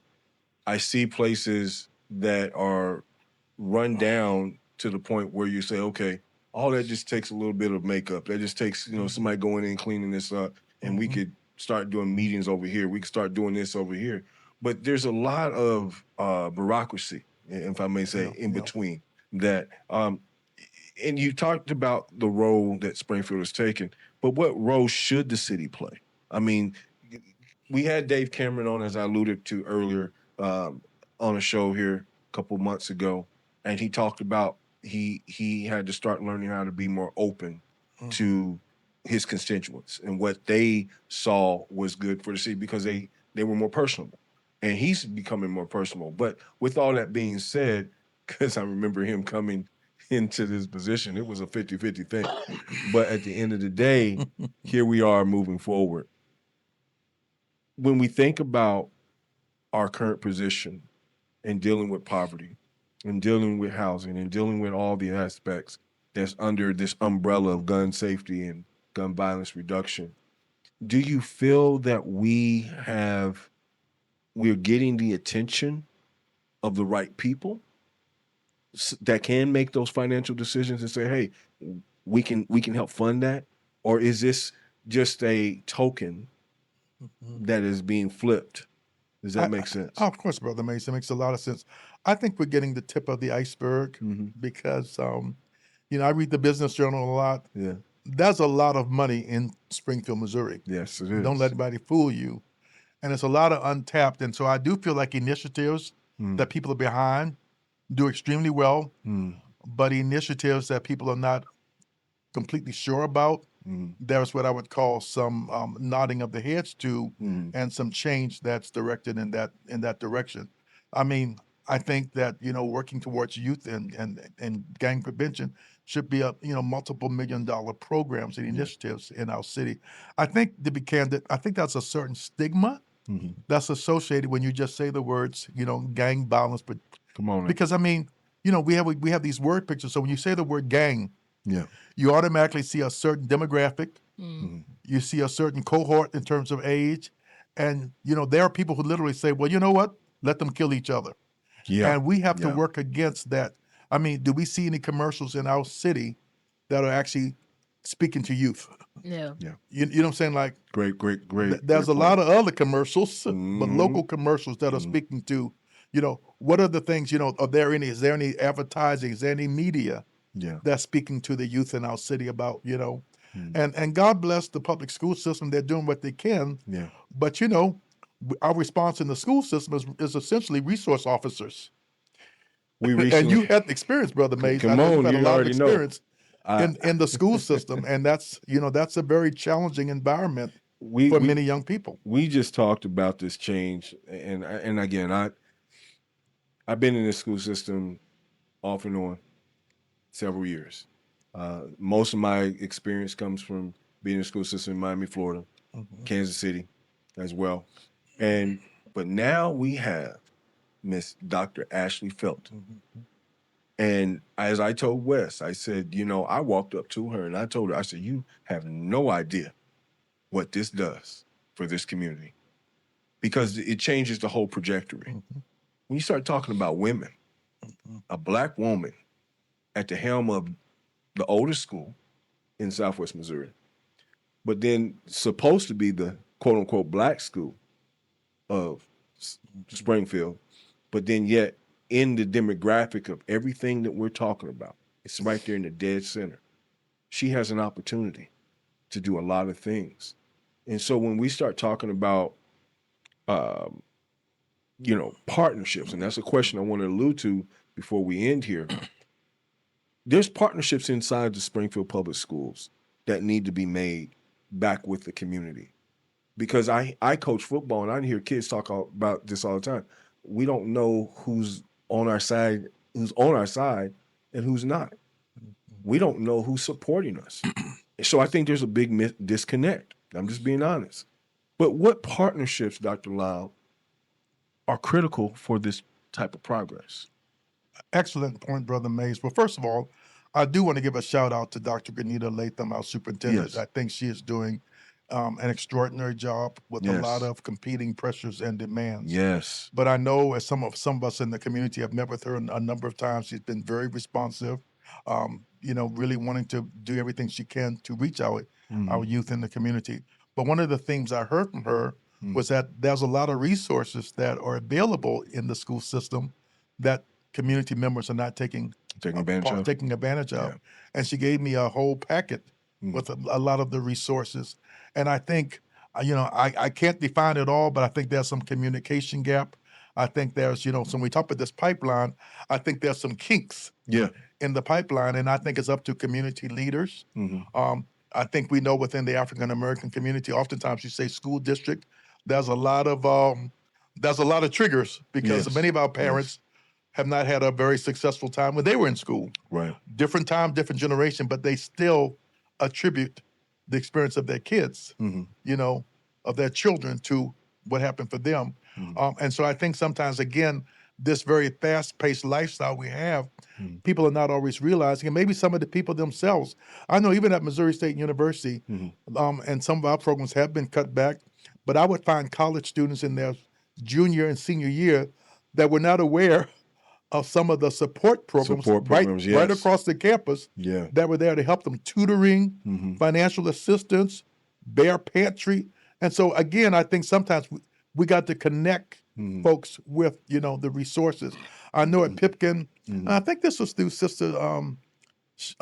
I see places that are run down to the point where you say, okay, all that just takes a little bit of makeup. That just takes, somebody going in and cleaning this up, and we could start doing meetings over here. We could start doing this over here. But there's a lot of bureaucracy, if I may say, in between that. And you talked about the role that Springfield has taken, but what role should the city play? I mean, we had Dave Cameron on, as I alluded to earlier, on a show here a couple months ago, and he talked about he had to start learning how to be more open to his constituents and what they saw was good for the city because they were more personable, and he's becoming more personable. But with all that being said, because I remember him coming into this position, it was a 50-50 thing. But at the end of the day, here we are moving forward. When we think about our current position and dealing with poverty and dealing with housing and dealing with all the aspects that's under this umbrella of gun safety and gun violence reduction, do you feel that we're getting the attention of the right people that can make those financial decisions and say, hey, we can help fund that? Or is this just a token that is being flipped? Does that make sense? Of course, Brother Mason, it makes a lot of sense. I think we're getting the tip of the iceberg because, I read the Business Journal a lot. Yeah. There's a lot of money in Springfield, Missouri. Yes, it is. Don't let anybody fool you. And it's a lot of untapped. And so I do feel like initiatives that people are behind do extremely well, but initiatives that people are not completely sure about, there's what I would call some nodding of the heads to, and some change that's directed in that direction. I mean, I think that working towards youth and gang prevention should be a multiple $1 million programs and initiatives in our city. I think, to be candid, I think that's a certain stigma that's associated when you just say the words gang violence. But come on, because I mean, we have these word pictures. So when you say the word gang, yeah, you automatically see a certain demographic. You see a certain cohort in terms of age. And, there are people who literally say, well, you know what? Let them kill each other. yeah, And we have to work against that. I mean, do we see any commercials in our city that are actually speaking to youth? Yeah. You know what I'm saying? Like, great. There's a lot of other commercials, but local commercials that are speaking to, what are the things, is there any advertising? Is there any media that's speaking to the youth in our city about, and God bless the public school system. They're doing what they can. Yeah. But, our response in the school system is essentially resource officers. We recently, and you had experience, Brother Mays. Come I know on, you've had a you lot of already know. experience in the school system, and that's a very challenging environment for many young people. We just talked about this change, and again, I've been in this school system off and on several years. Most of my experience comes from being in the school system in Miami, Florida, Kansas City, as well, but now we have Miss Dr. Ashley Felton. And as I told Wes, I said, I walked up to her and I told her, I said, you have no idea what this does for this community, because it changes the whole trajectory. When you start talking about women, a Black woman at the helm of the oldest school in Southwest Missouri, but then supposed to be the quote unquote Black school of Springfield, but then yet in the demographic of everything that we're talking about, it's right there in the dead center. She has an opportunity to do a lot of things. And so when we start talking about, partnerships, and that's a question I want to allude to before we end here, there's partnerships inside the Springfield Public Schools that need to be made back with the community. Because I coach football, and I hear kids talk about this all the time. We don't know who's on our side, and who's not. We don't know who's supporting us. So I think there's a big disconnect. I'm just being honest. But what partnerships, Dr. Lyle, are critical for this type of progress? Excellent point, Brother Mays. Well, first of all, I do want to give a shout out to Dr. Granita Latham, our superintendent. Yes. I think she is doing an extraordinary job with a lot of competing pressures and demands. Yes. But I know, as some of us in the community have met with her a number of times, she's been very responsive, really wanting to do everything she can to reach our youth in the community. But one of the themes I heard from her was that there's a lot of resources that are available in the school system that community members are not taking advantage of. And she gave me a whole packet with a lot of the resources. And I think, I can't define it all, but I think there's some communication gap. I think there's, so when we talk about this pipeline, I think there's some kinks in the pipeline, and I think it's up to community leaders. I think we know within the African American community, oftentimes you say school district, there's a lot of triggers because many of our parents have not had a very successful time when they were in school. Right. Different time, different generation, but they still attribute the experience of their kids, of their children to what happened for them. And so I think sometimes, again, this very fast-paced lifestyle we have, people are not always realizing, and maybe some of the people themselves. I know even at Missouri State University, and some of our programs have been cut back, but I would find college students in their junior and senior year that were not aware of some of the support programs, right across the campus that were there to help them, tutoring, financial assistance, bear pantry. And so again, I think sometimes we got to connect folks with, the resources. I know at Pipkin, I think this was through Sister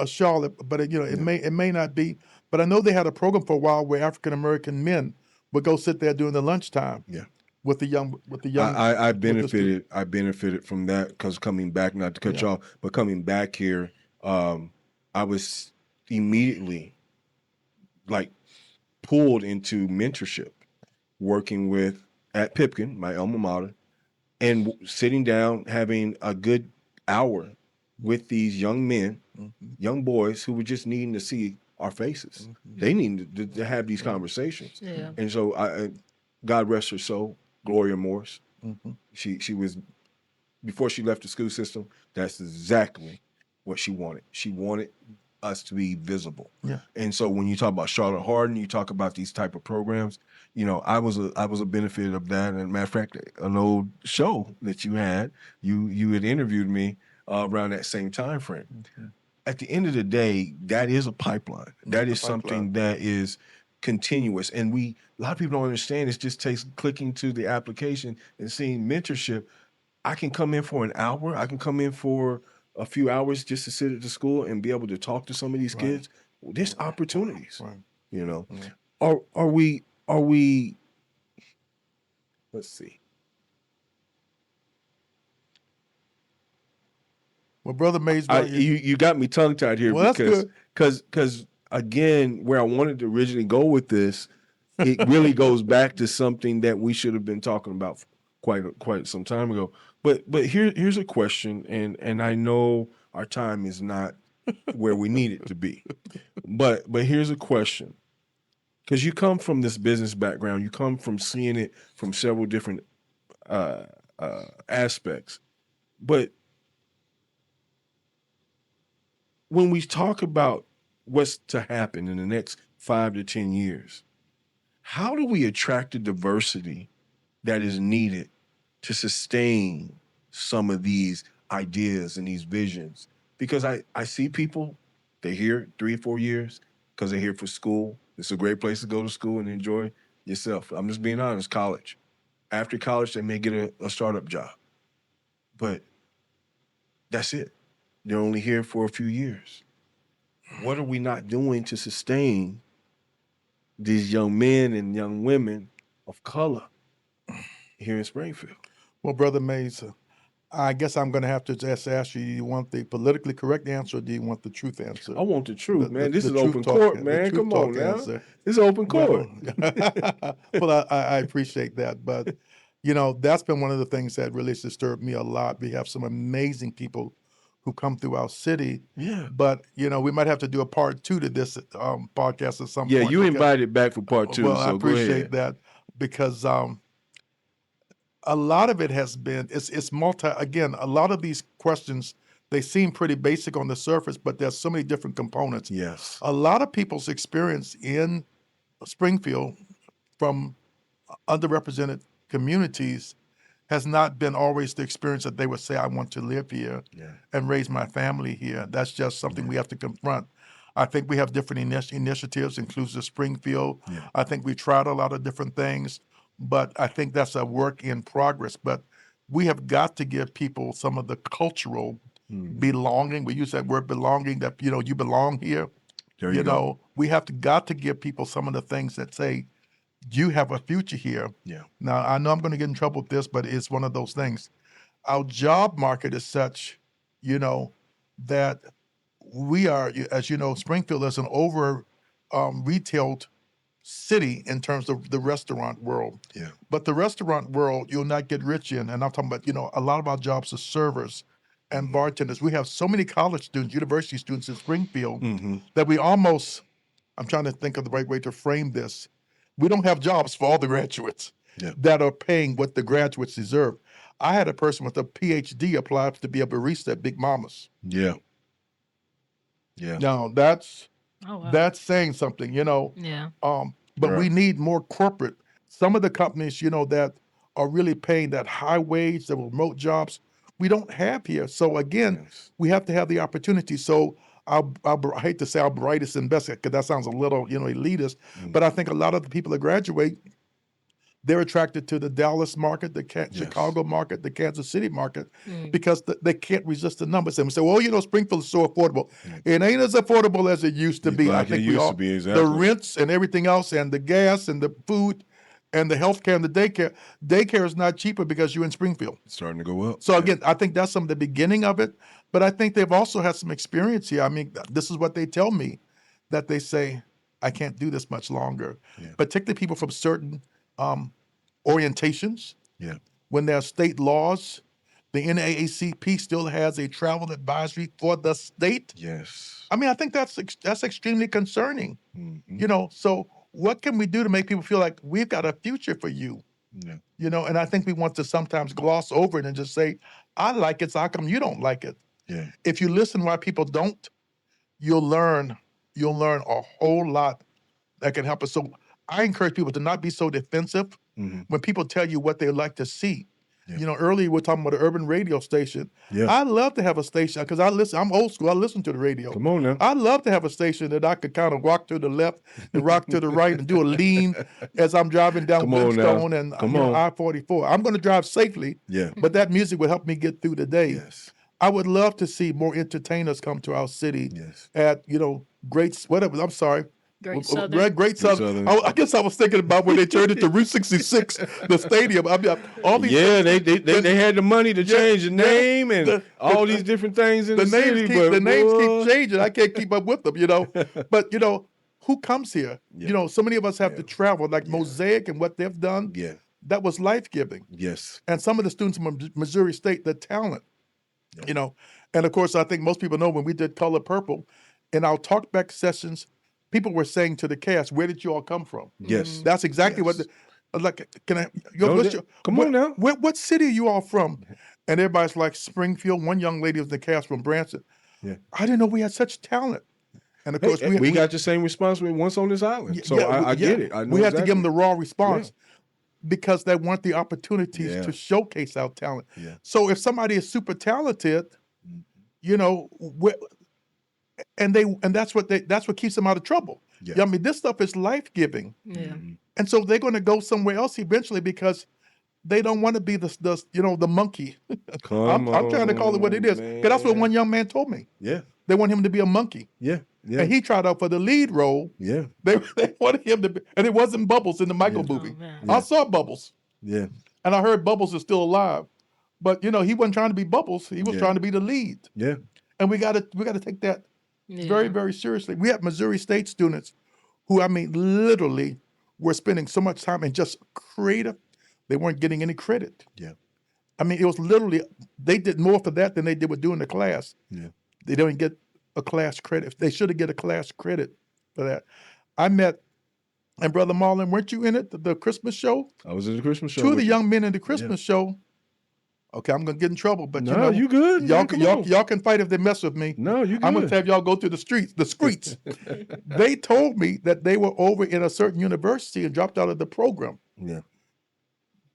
Charlotte, but it may not be. But I know they had a program for a while where African American men would go sit there during the lunchtime. With the young. I benefited from that because coming back, not to cut you off, but coming back here, I was immediately pulled into mentorship, working with at Pipkin, my alma mater, and sitting down having a good hour with these young men, young boys who were just needing to see our faces. They needed to have these conversations. Yeah. And so God rest her soul, Gloria Morris. She was, before she left the school system, that's exactly what she wanted. She wanted us to be visible. And so when you talk about Charlotte Harden, you talk about these type of programs, I was a benefit of that. And matter of fact, an old show that you had interviewed me around that same time frame. At the end of the day, that is a pipeline. That is something that is continuous. And a lot of people don't understand. It just takes clicking to the application and seeing mentorship. I can come in for an hour. I can come in for a few hours just to sit at the school and be able to talk to some of these kids. Well, there's opportunities, Are we, let's see. Well, Brother Mays, you got me tongue tied here because again, where I wanted to originally go with this, it really goes back to something that we should have been talking about quite some time ago. But here's a question, and I know our time is not where we need it to be. But here's a question. Because you come from this business background, you come from seeing it from several different aspects. But when we talk about what's to happen in the next 5 to 10 years, how do we attract the diversity that is needed to sustain some of these ideas and these visions? Because I see people, they're here 3 or 4 years because they're here for school. It's a great place to go to school and enjoy yourself. I'm just being honest, college. After college, they may get a startup job. But that's it. They're only here for a few years. What are we not doing to sustain these young men and young women of color here in Springfield? Well, Brother Mays, I guess I'm going to have to just ask you, do you want the politically correct answer or do you want the truth answer? I want the truth, man. This is open court, man. Come on now. Answer. This is open court. Well, I appreciate that. But, that's been one of the things that really disturbed me a lot. We have some amazing people who come through our city. Yeah. But, we might have to do a part 2 to this podcast at some point. Yeah, you invited back for part 2. Well, so I appreciate that because a lot of it has been, it's again, a lot of these questions, they seem pretty basic on the surface, but there's so many different components. Yes. A lot of people's experience in Springfield from underrepresented communities has not been always the experience that they would say, I want to live here Yeah. and raise my family here. That's just something we have to confront. I think we have different initiatives, inclusive Springfield. Yeah. I think we tried a lot of different things, but I think that's a work in progress. But we have got to give people some of the cultural belonging. We use that word belonging, that, you know, you belong here. There you go. We have to give people some of the things that say, you have a future here. Yeah. Now, I know I'm going to get in trouble with this, but it's one of those things. Our job market is such, you know, that we are, as you know, Springfield is an over retailed city in terms of the restaurant world. Yeah. But the restaurant world, you'll not get rich in. And I'm talking about, you know, a lot of our jobs are servers and bartenders. We have so many college students, university students in Springfield that we almost, I'm trying to think of the right way to frame this. We don't have jobs for all the graduates that are paying what the graduates deserve. I had a person with a PhD apply to be a barista at Big Mama's. Yeah. Yeah. Now that's Oh, wow. that's saying something, you know. Yeah. But we need more corporate. Some of the companies, you know, that are really paying that high wage, the remote jobs, we don't have here. So again, we have to have the opportunity. So I hate to say our brightest and best, because that sounds a little, you know, elitist, but I think a lot of the people that graduate, they're attracted to the Dallas market, the Chicago market, the Kansas City market, because they can't resist the numbers. And we say, well, you know, Springfield is so affordable. It ain't as affordable as it used to be. Like I think it used to be, exactly. The rents and everything else, and the gas and the food and the healthcare and the daycare. Daycare is not cheaper because you're in Springfield. It's starting to go up. So again, I think that's some of the beginning of it. But I think they've also had some experience here. I mean, this is what they tell me, that they say, I can't do this much longer. Particularly people from certain orientations. Yeah. When there are state laws, the NAACP still has a travel advisory for the state. Yes. I mean, I think that's extremely concerning. You know, so what can we do to make people feel like we've got a future for you? Yeah. You know, and I think we want to sometimes gloss over it and just say, I like it, so how come you don't like it? Yeah. If you listen why people don't, you'll learn a whole lot that can help us. So I encourage people to not be so defensive when people tell you what they like to see. You know, earlier we were talking about an urban radio station. I love to have a station because I listen. I'm old school. I listen to the radio. Come on now. I love to have a station that I could kind of rock to the left and rock to the right and do a lean as I'm driving down Flintstone and I-44. I'm going to drive safely, but that music will help me get through the day. Yes. I would love to see more entertainers come to our city at, you know, Great Southern. Great Southern. I guess I was thinking about when they turned it to Route 66, the stadium. I mean, all these they had the money to change the name and all these different things in the city. The names keep changing. I can't keep up with them, you know. But, you know, who comes here? You know, so many of us have to travel, like Mosaic and what they've done. That was life-giving. Yes. And some of the students from Missouri State, the talent, you know. And, of course, I think most people know when we did Color Purple, in our talkback sessions, people were saying to the cast, "Where did you all come from?" Yes, that's exactly what. Can I? Come on now. What city are you all from? And everybody's like Springfield. One young lady was in the cast from Branson. I didn't know we had such talent. And of course, we got the same response once on this island. So I get it. I know we had to give them the raw response because they want the opportunities to showcase our talent. So if somebody is super talented, you know, and that's what keeps them out of trouble. I mean, this stuff is life-giving. And so they're going to go somewhere else eventually because they don't want to be the monkey. I'm trying to call it what it is, because that's what one young man told me. They want him to be a monkey. And he tried out for the lead role. They wanted him to be, and it wasn't Bubbles in the Michael movie. I saw Bubbles. And I heard Bubbles is still alive. But you know, he wasn't trying to be Bubbles. He was trying to be the lead. And we gotta take that very, very seriously. We have Missouri State students who, I mean, literally were spending so much time in just creative. They weren't getting any credit. I mean, it was literally, they did more for that than they did with doing the class. They don't get a class credit. They should have get a class credit for that. I met, and Brother Marlon, weren't you in it, the Christmas show? I was in the Christmas show. Two of the young men in the Christmas show. Okay, I'm gonna get in trouble, but no, you know, you good. Y'all can fight if they mess with me. No, you good. I'm gonna have y'all go to the streets. They told me that they were over in a certain university and dropped out of the program.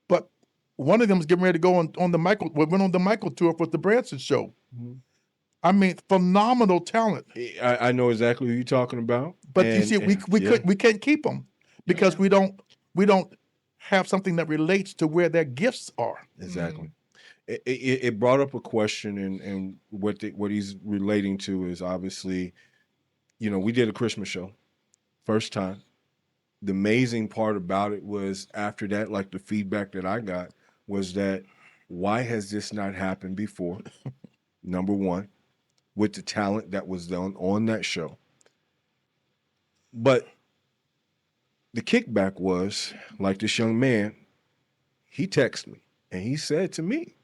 But One of them is getting ready to go on the Michael. Went on the Michael tour for the Branson show. Mhm. I mean, phenomenal talent. I know exactly who you're talking about. But you see, we can't keep them because we don't have something that relates to where their gifts are. Exactly. It brought up a question, and what he's relating to is obviously, we did a Christmas show, first time. The amazing part about it was after that, like the feedback that I got was that why has this not happened before? Number one, with the talent that was done on that show. But the kickback was like this young man, he texted me and he said to me,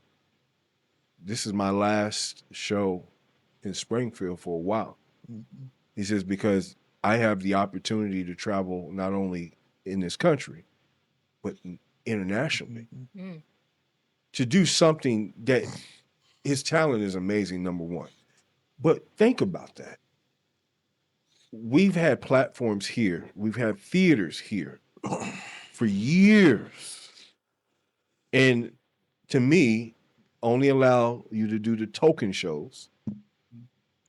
this is my last show in Springfield for a while. Mm-hmm. He says, because I have the opportunity to travel not only in this country, but internationally. Mm-hmm. To do something that his talent is amazing, number one. But think about that. We've had platforms here, we've had theaters here for years. And to me, only allow you to do the token shows.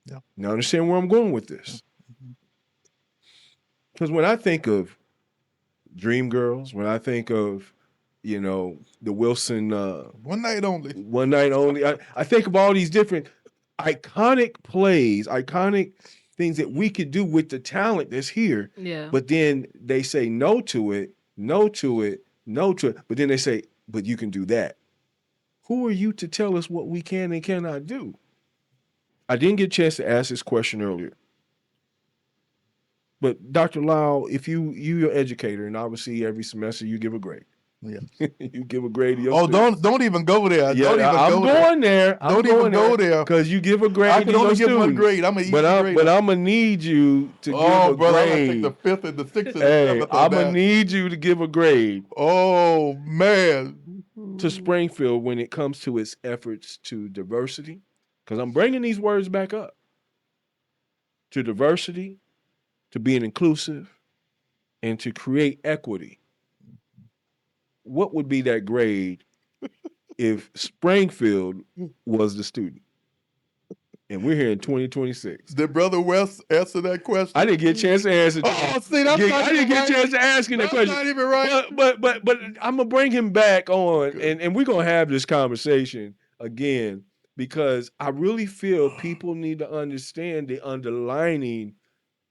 Yeah. Now understand where I'm going with this. Because when I think of Dreamgirls, when I think of, the Wilson One Night Only. One Night Only, I think of all these different iconic plays, iconic things that we could do with the talent that's here. Yeah. But then they say no to it, no to it, no to it. But then they say, but you can do that. Who are you to tell us what we can and cannot do? I didn't get a chance to ask this question earlier. But Dr. Lyle, if you're an educator, and obviously every semester you give a grade. Yeah. You give a grade to your students. Don't even go there. Yeah, I'm going there. Don't even go there. Because you give a grade. I can only give one grade. I'm an easy grade. But I'm gonna need you to give a brother, grade. I'm gonna take the 5th and the 6th and the 7th. I'm gonna need you to give a grade. Oh man. To Springfield when it comes to its efforts to diversity. Because I'm bringing these words back up. To diversity, to being inclusive, and to create equity. What would be that grade if Springfield was the student? And we're here in 2026. Did Brother Wes answer that question? I didn't get a chance to answer. Oh, see, that's not I didn't get a chance to ask him that question. That's not even right. But I'm gonna bring him back on, and we're gonna have this conversation again because I really feel people need to understand the underlining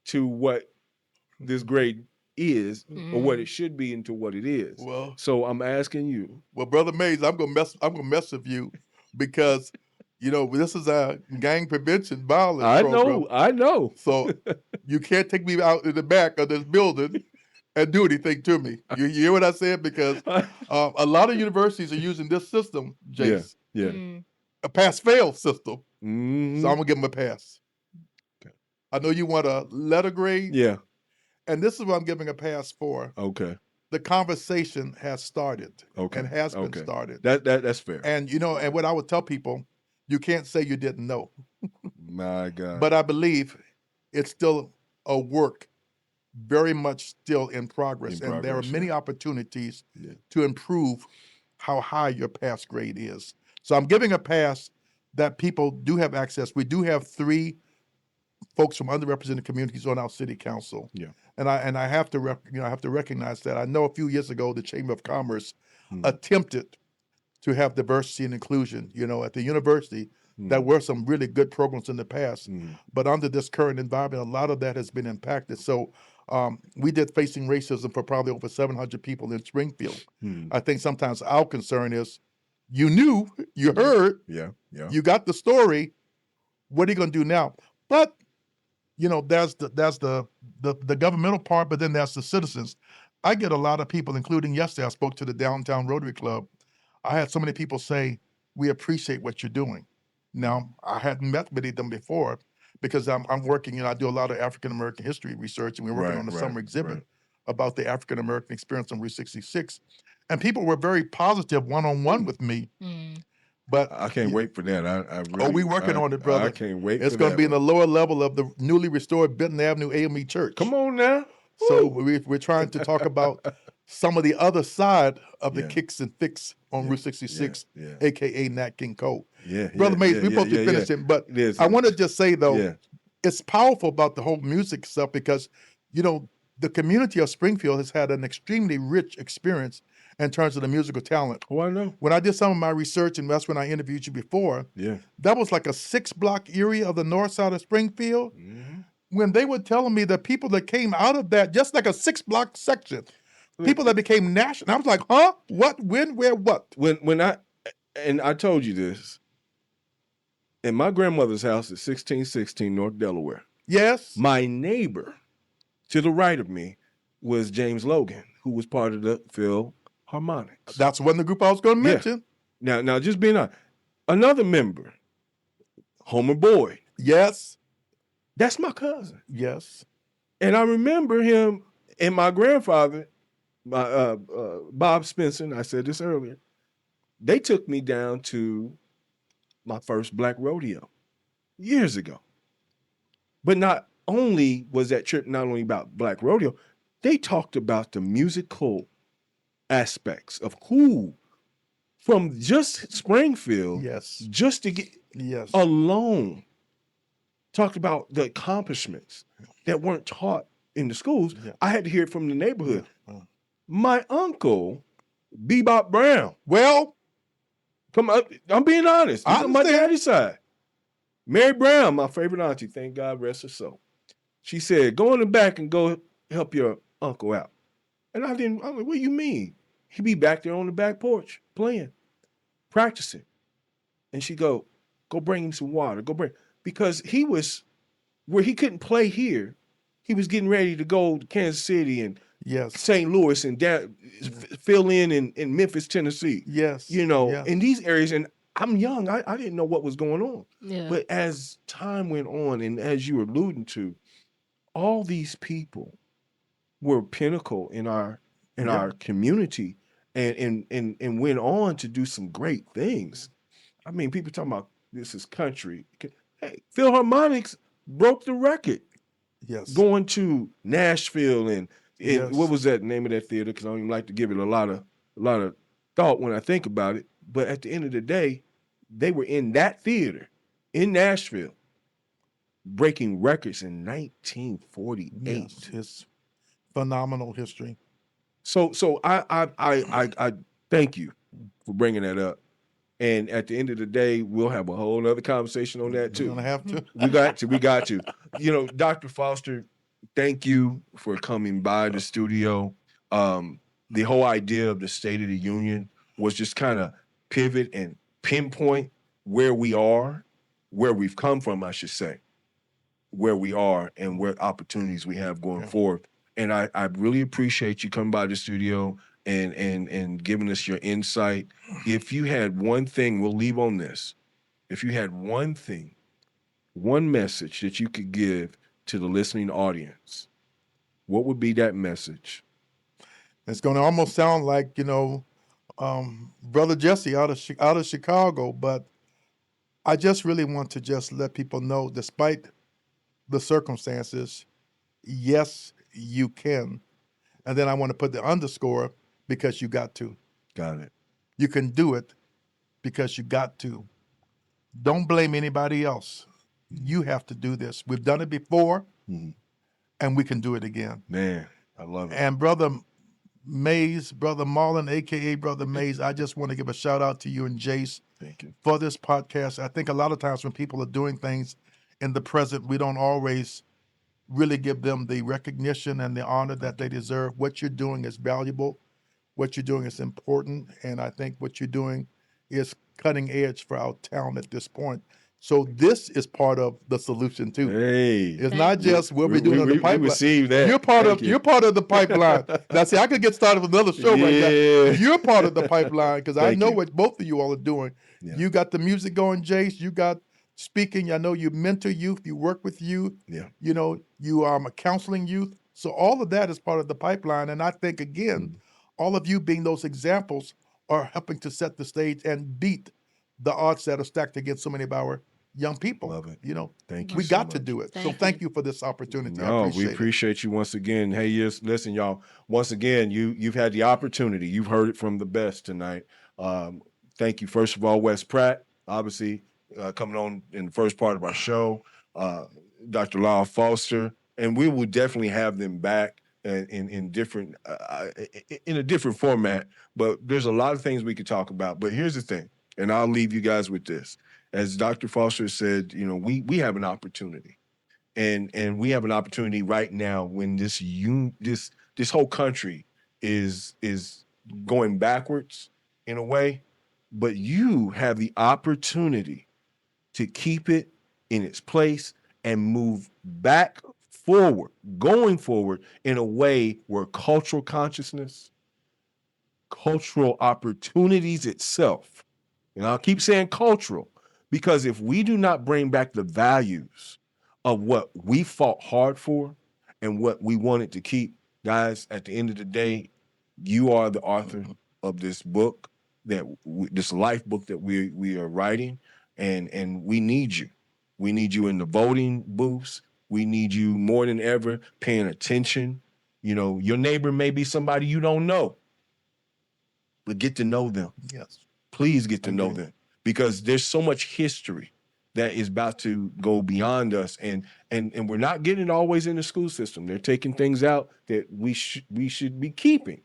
to what this grade is or what it should be into what it is. Well, so I'm asking you. Well, Brother Mays, I'm gonna mess with you because this is a gang prevention violence program. I know. So you can't take me out in the back of this building and do anything to me. You hear what I said? Because a lot of universities are using this system, Jayce. Yeah. Mm. A pass-fail system. Mm-hmm. So I'm gonna give them a pass. Okay. I know you want a letter grade. Yeah. And this is what I'm giving a pass for. Okay. The conversation has started. Okay. And has been started. That's fair. And and what I would tell people, you can't say you didn't know. My God. But I believe it's still a work very much still in progress. And there are many opportunities to improve how high your pass grade is. So I'm giving a pass that people do have access. We do have 3 folks from underrepresented communities on our city council. Yeah. And I have to I have to recognize that. I know a few years ago the Chamber of Commerce attempted to have diversity and inclusion, at the university. There were some really good programs in the past, but under this current environment, a lot of that has been impacted. So we did Facing Racism for probably over 700 people in Springfield. I think sometimes our concern is, you knew, you heard, you got the story. What are you going to do now? But there's the governmental part, but then there's the citizens. I get a lot of people, including yesterday, I spoke to the Downtown Rotary Club. I had so many people say, we appreciate what you're doing. Now, I hadn't met many of them before because I'm working, I do a lot of African-American history research, and we're working on a summer exhibit about the African-American experience on Route 66. And people were very positive one-on-one with me. But I can't wait for that. We're working on it, brother. I can't wait. It's going to be in the lower level of the newly restored Benton Avenue AME Church. Come on now. So we're trying to talk about some of the other side of the kicks and fix on Route 66, yeah. aka Nat King Cole. Yeah, Brother yeah, Mays, yeah, we're supposed to be finishing, but I want to just say though, yeah, it's powerful about the whole music stuff because, you know, the community of Springfield has had an extremely rich experience in terms of the musical talent. oh, I know. When I did some of my research, and that's when I interviewed you before, Yeah. that was like a 6-block area of the north side of Springfield. Mhm. When they were telling me the people that came out of that, just like a 6-block section, people that became national. I was like, huh? What? When? Where? What? When I told you this, in my grandmother's house at 1616 North Delaware, Yes. my neighbor to the right of me was James Logan, who was part of the Philharmonics. That's one of the group I was going to mention. Now, just being honest, another member, Homer Boyd. Yes. That's my cousin. Yes. And I remember him and my grandfather, my Bob Spencer, I said this earlier, they took me down to my first black rodeo years ago. But not only was that trip not only about black rodeo, they talked about the musical aspects of who from just Springfield, Yes. just to get Yes. alone, talked about the accomplishments that weren't taught in the schools. Yeah. I had to hear it from the neighborhood. Yeah. My uncle, Bebop Brown. Well, Come on, I'm being honest. I He's on my understand. daddy's side. Mary Brown, my favorite auntie, thank God rest her soul. She said, go in the back and go help your uncle out. And I was like, what do you mean? He'd be back there on the back porch playing, practicing. And she go bring him some water. Because he was, where he couldn't play here, he was getting ready to go to Kansas City and yes. St. Louis and fill in Memphis, Tennessee. Yes. You know, Yeah. in these areas. And I'm young. I didn't know what was going on. Yeah. But as time went on, and as you were alluding to, all these people were pinnacle in our community and went on to do some great things. I mean, people talking about this is country. Hey, Philharmonics broke the record. Yes. Going to Nashville and Yes. what was that name of that theater? Because I don't even like to give it a lot of thought when I think about it. But at the end of the day, they were in that theater in Nashville, breaking records in 1948. Yes. It's phenomenal history. So I thank you for bringing that up. And at the end of the day, we'll have a whole other conversation on that too. We're gonna have to. We got to. You know, Dr. Foster, thank you for coming by the studio. The whole idea of the State of the Union was just kind of pivot and pinpoint where we are, where we've come from, I should say, where we are and what opportunities we have going forward. And I really appreciate you coming by the studio and giving us your insight. If you had one thing, we'll leave on this. If you had one thing, one message that you could give to the listening audience, what would be that message? It's going to almost sound like, you know, Brother Jesse out of Chicago, but I just really want to just let people know, despite the circumstances, yes, you can. And then I want to put the underscore, because you got to. Got it. You can do it because you got to. Don't blame anybody else. You have to do this. We've done it before, and we can do it again. Man, I love it. And Brother Mays, Brother Marlon, a.k.a. Brother Mays, I just want to give a shout out to you and Jayce. Thank you. For this podcast. I think a lot of times when people are doing things in the present, we don't always really give them the recognition and the honor that they deserve. What you're doing is valuable. What you're doing is important. And I think what you're doing is cutting edge for our town at this point. So this is part of the solution too. Hey, it's not just what we're doing on the pipeline. We receive that. You're part of the pipeline. Now, see, I could get started with another show right now. You're part of the pipeline because I know what both of you all are doing. Yeah. You got the music going, Jayce. You got speaking. I know you mentor youth. You work with youth. Yeah. You know, you are counseling youth. So all of that is part of the pipeline. And I think, again, all of you being those examples are helping to set the stage and beat the odds that are stacked against so many of our young people. Love it. You know, thank you. We so got much. to do it. Thank you for this opportunity. No, we appreciate you once again. Hey, yes, listen, y'all. Once again, you've had the opportunity. You've heard it from the best tonight. Thank you, first of all, Wes Pratt, obviously coming on in the first part of our show, Dr. Lyle Foster, and we will definitely have them back in different in a different format. But there's a lot of things we could talk about. But here's the thing, and I'll leave you guys with this: as Dr. Foster said, we have an opportunity, and we have an opportunity right now when this whole country is going backwards in a way, but you have the opportunity to keep it in its place and move back forward, going forward in a way where cultural consciousness, cultural opportunities itself, and I'll keep saying cultural, because if we do not bring back the values of what we fought hard for and what we wanted to keep, guys, at the end of the day, you are the author of this book, this life book that we are writing, and we need you. We need you in the voting booths. We need you more than ever paying attention. Your neighbor may be somebody you don't know, but get to know them. Yes. Please get to know them, because there's so much history that is about to go beyond us, and we're not getting it always in the school system. They're taking things out that we should be keeping,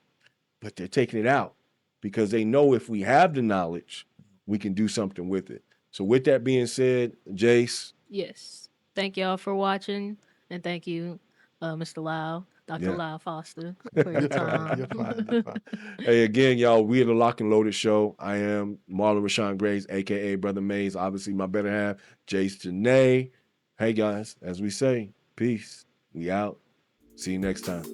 but they're taking it out because they know if we have the knowledge, we can do something with it. So with that being said, Jayce. Yes. Thank y'all for watching, and thank you, Mr. Lyle, Dr. Yeah. Lyle Foster, for your time. You're fine. You're fine. Hey, again, y'all, we are the Lock and Loaded Show. I am Marlon Rashawn Graves, aka Brother Mays, obviously my better half, Jayce Janae. Hey guys, as we say, peace. We out. See you next time.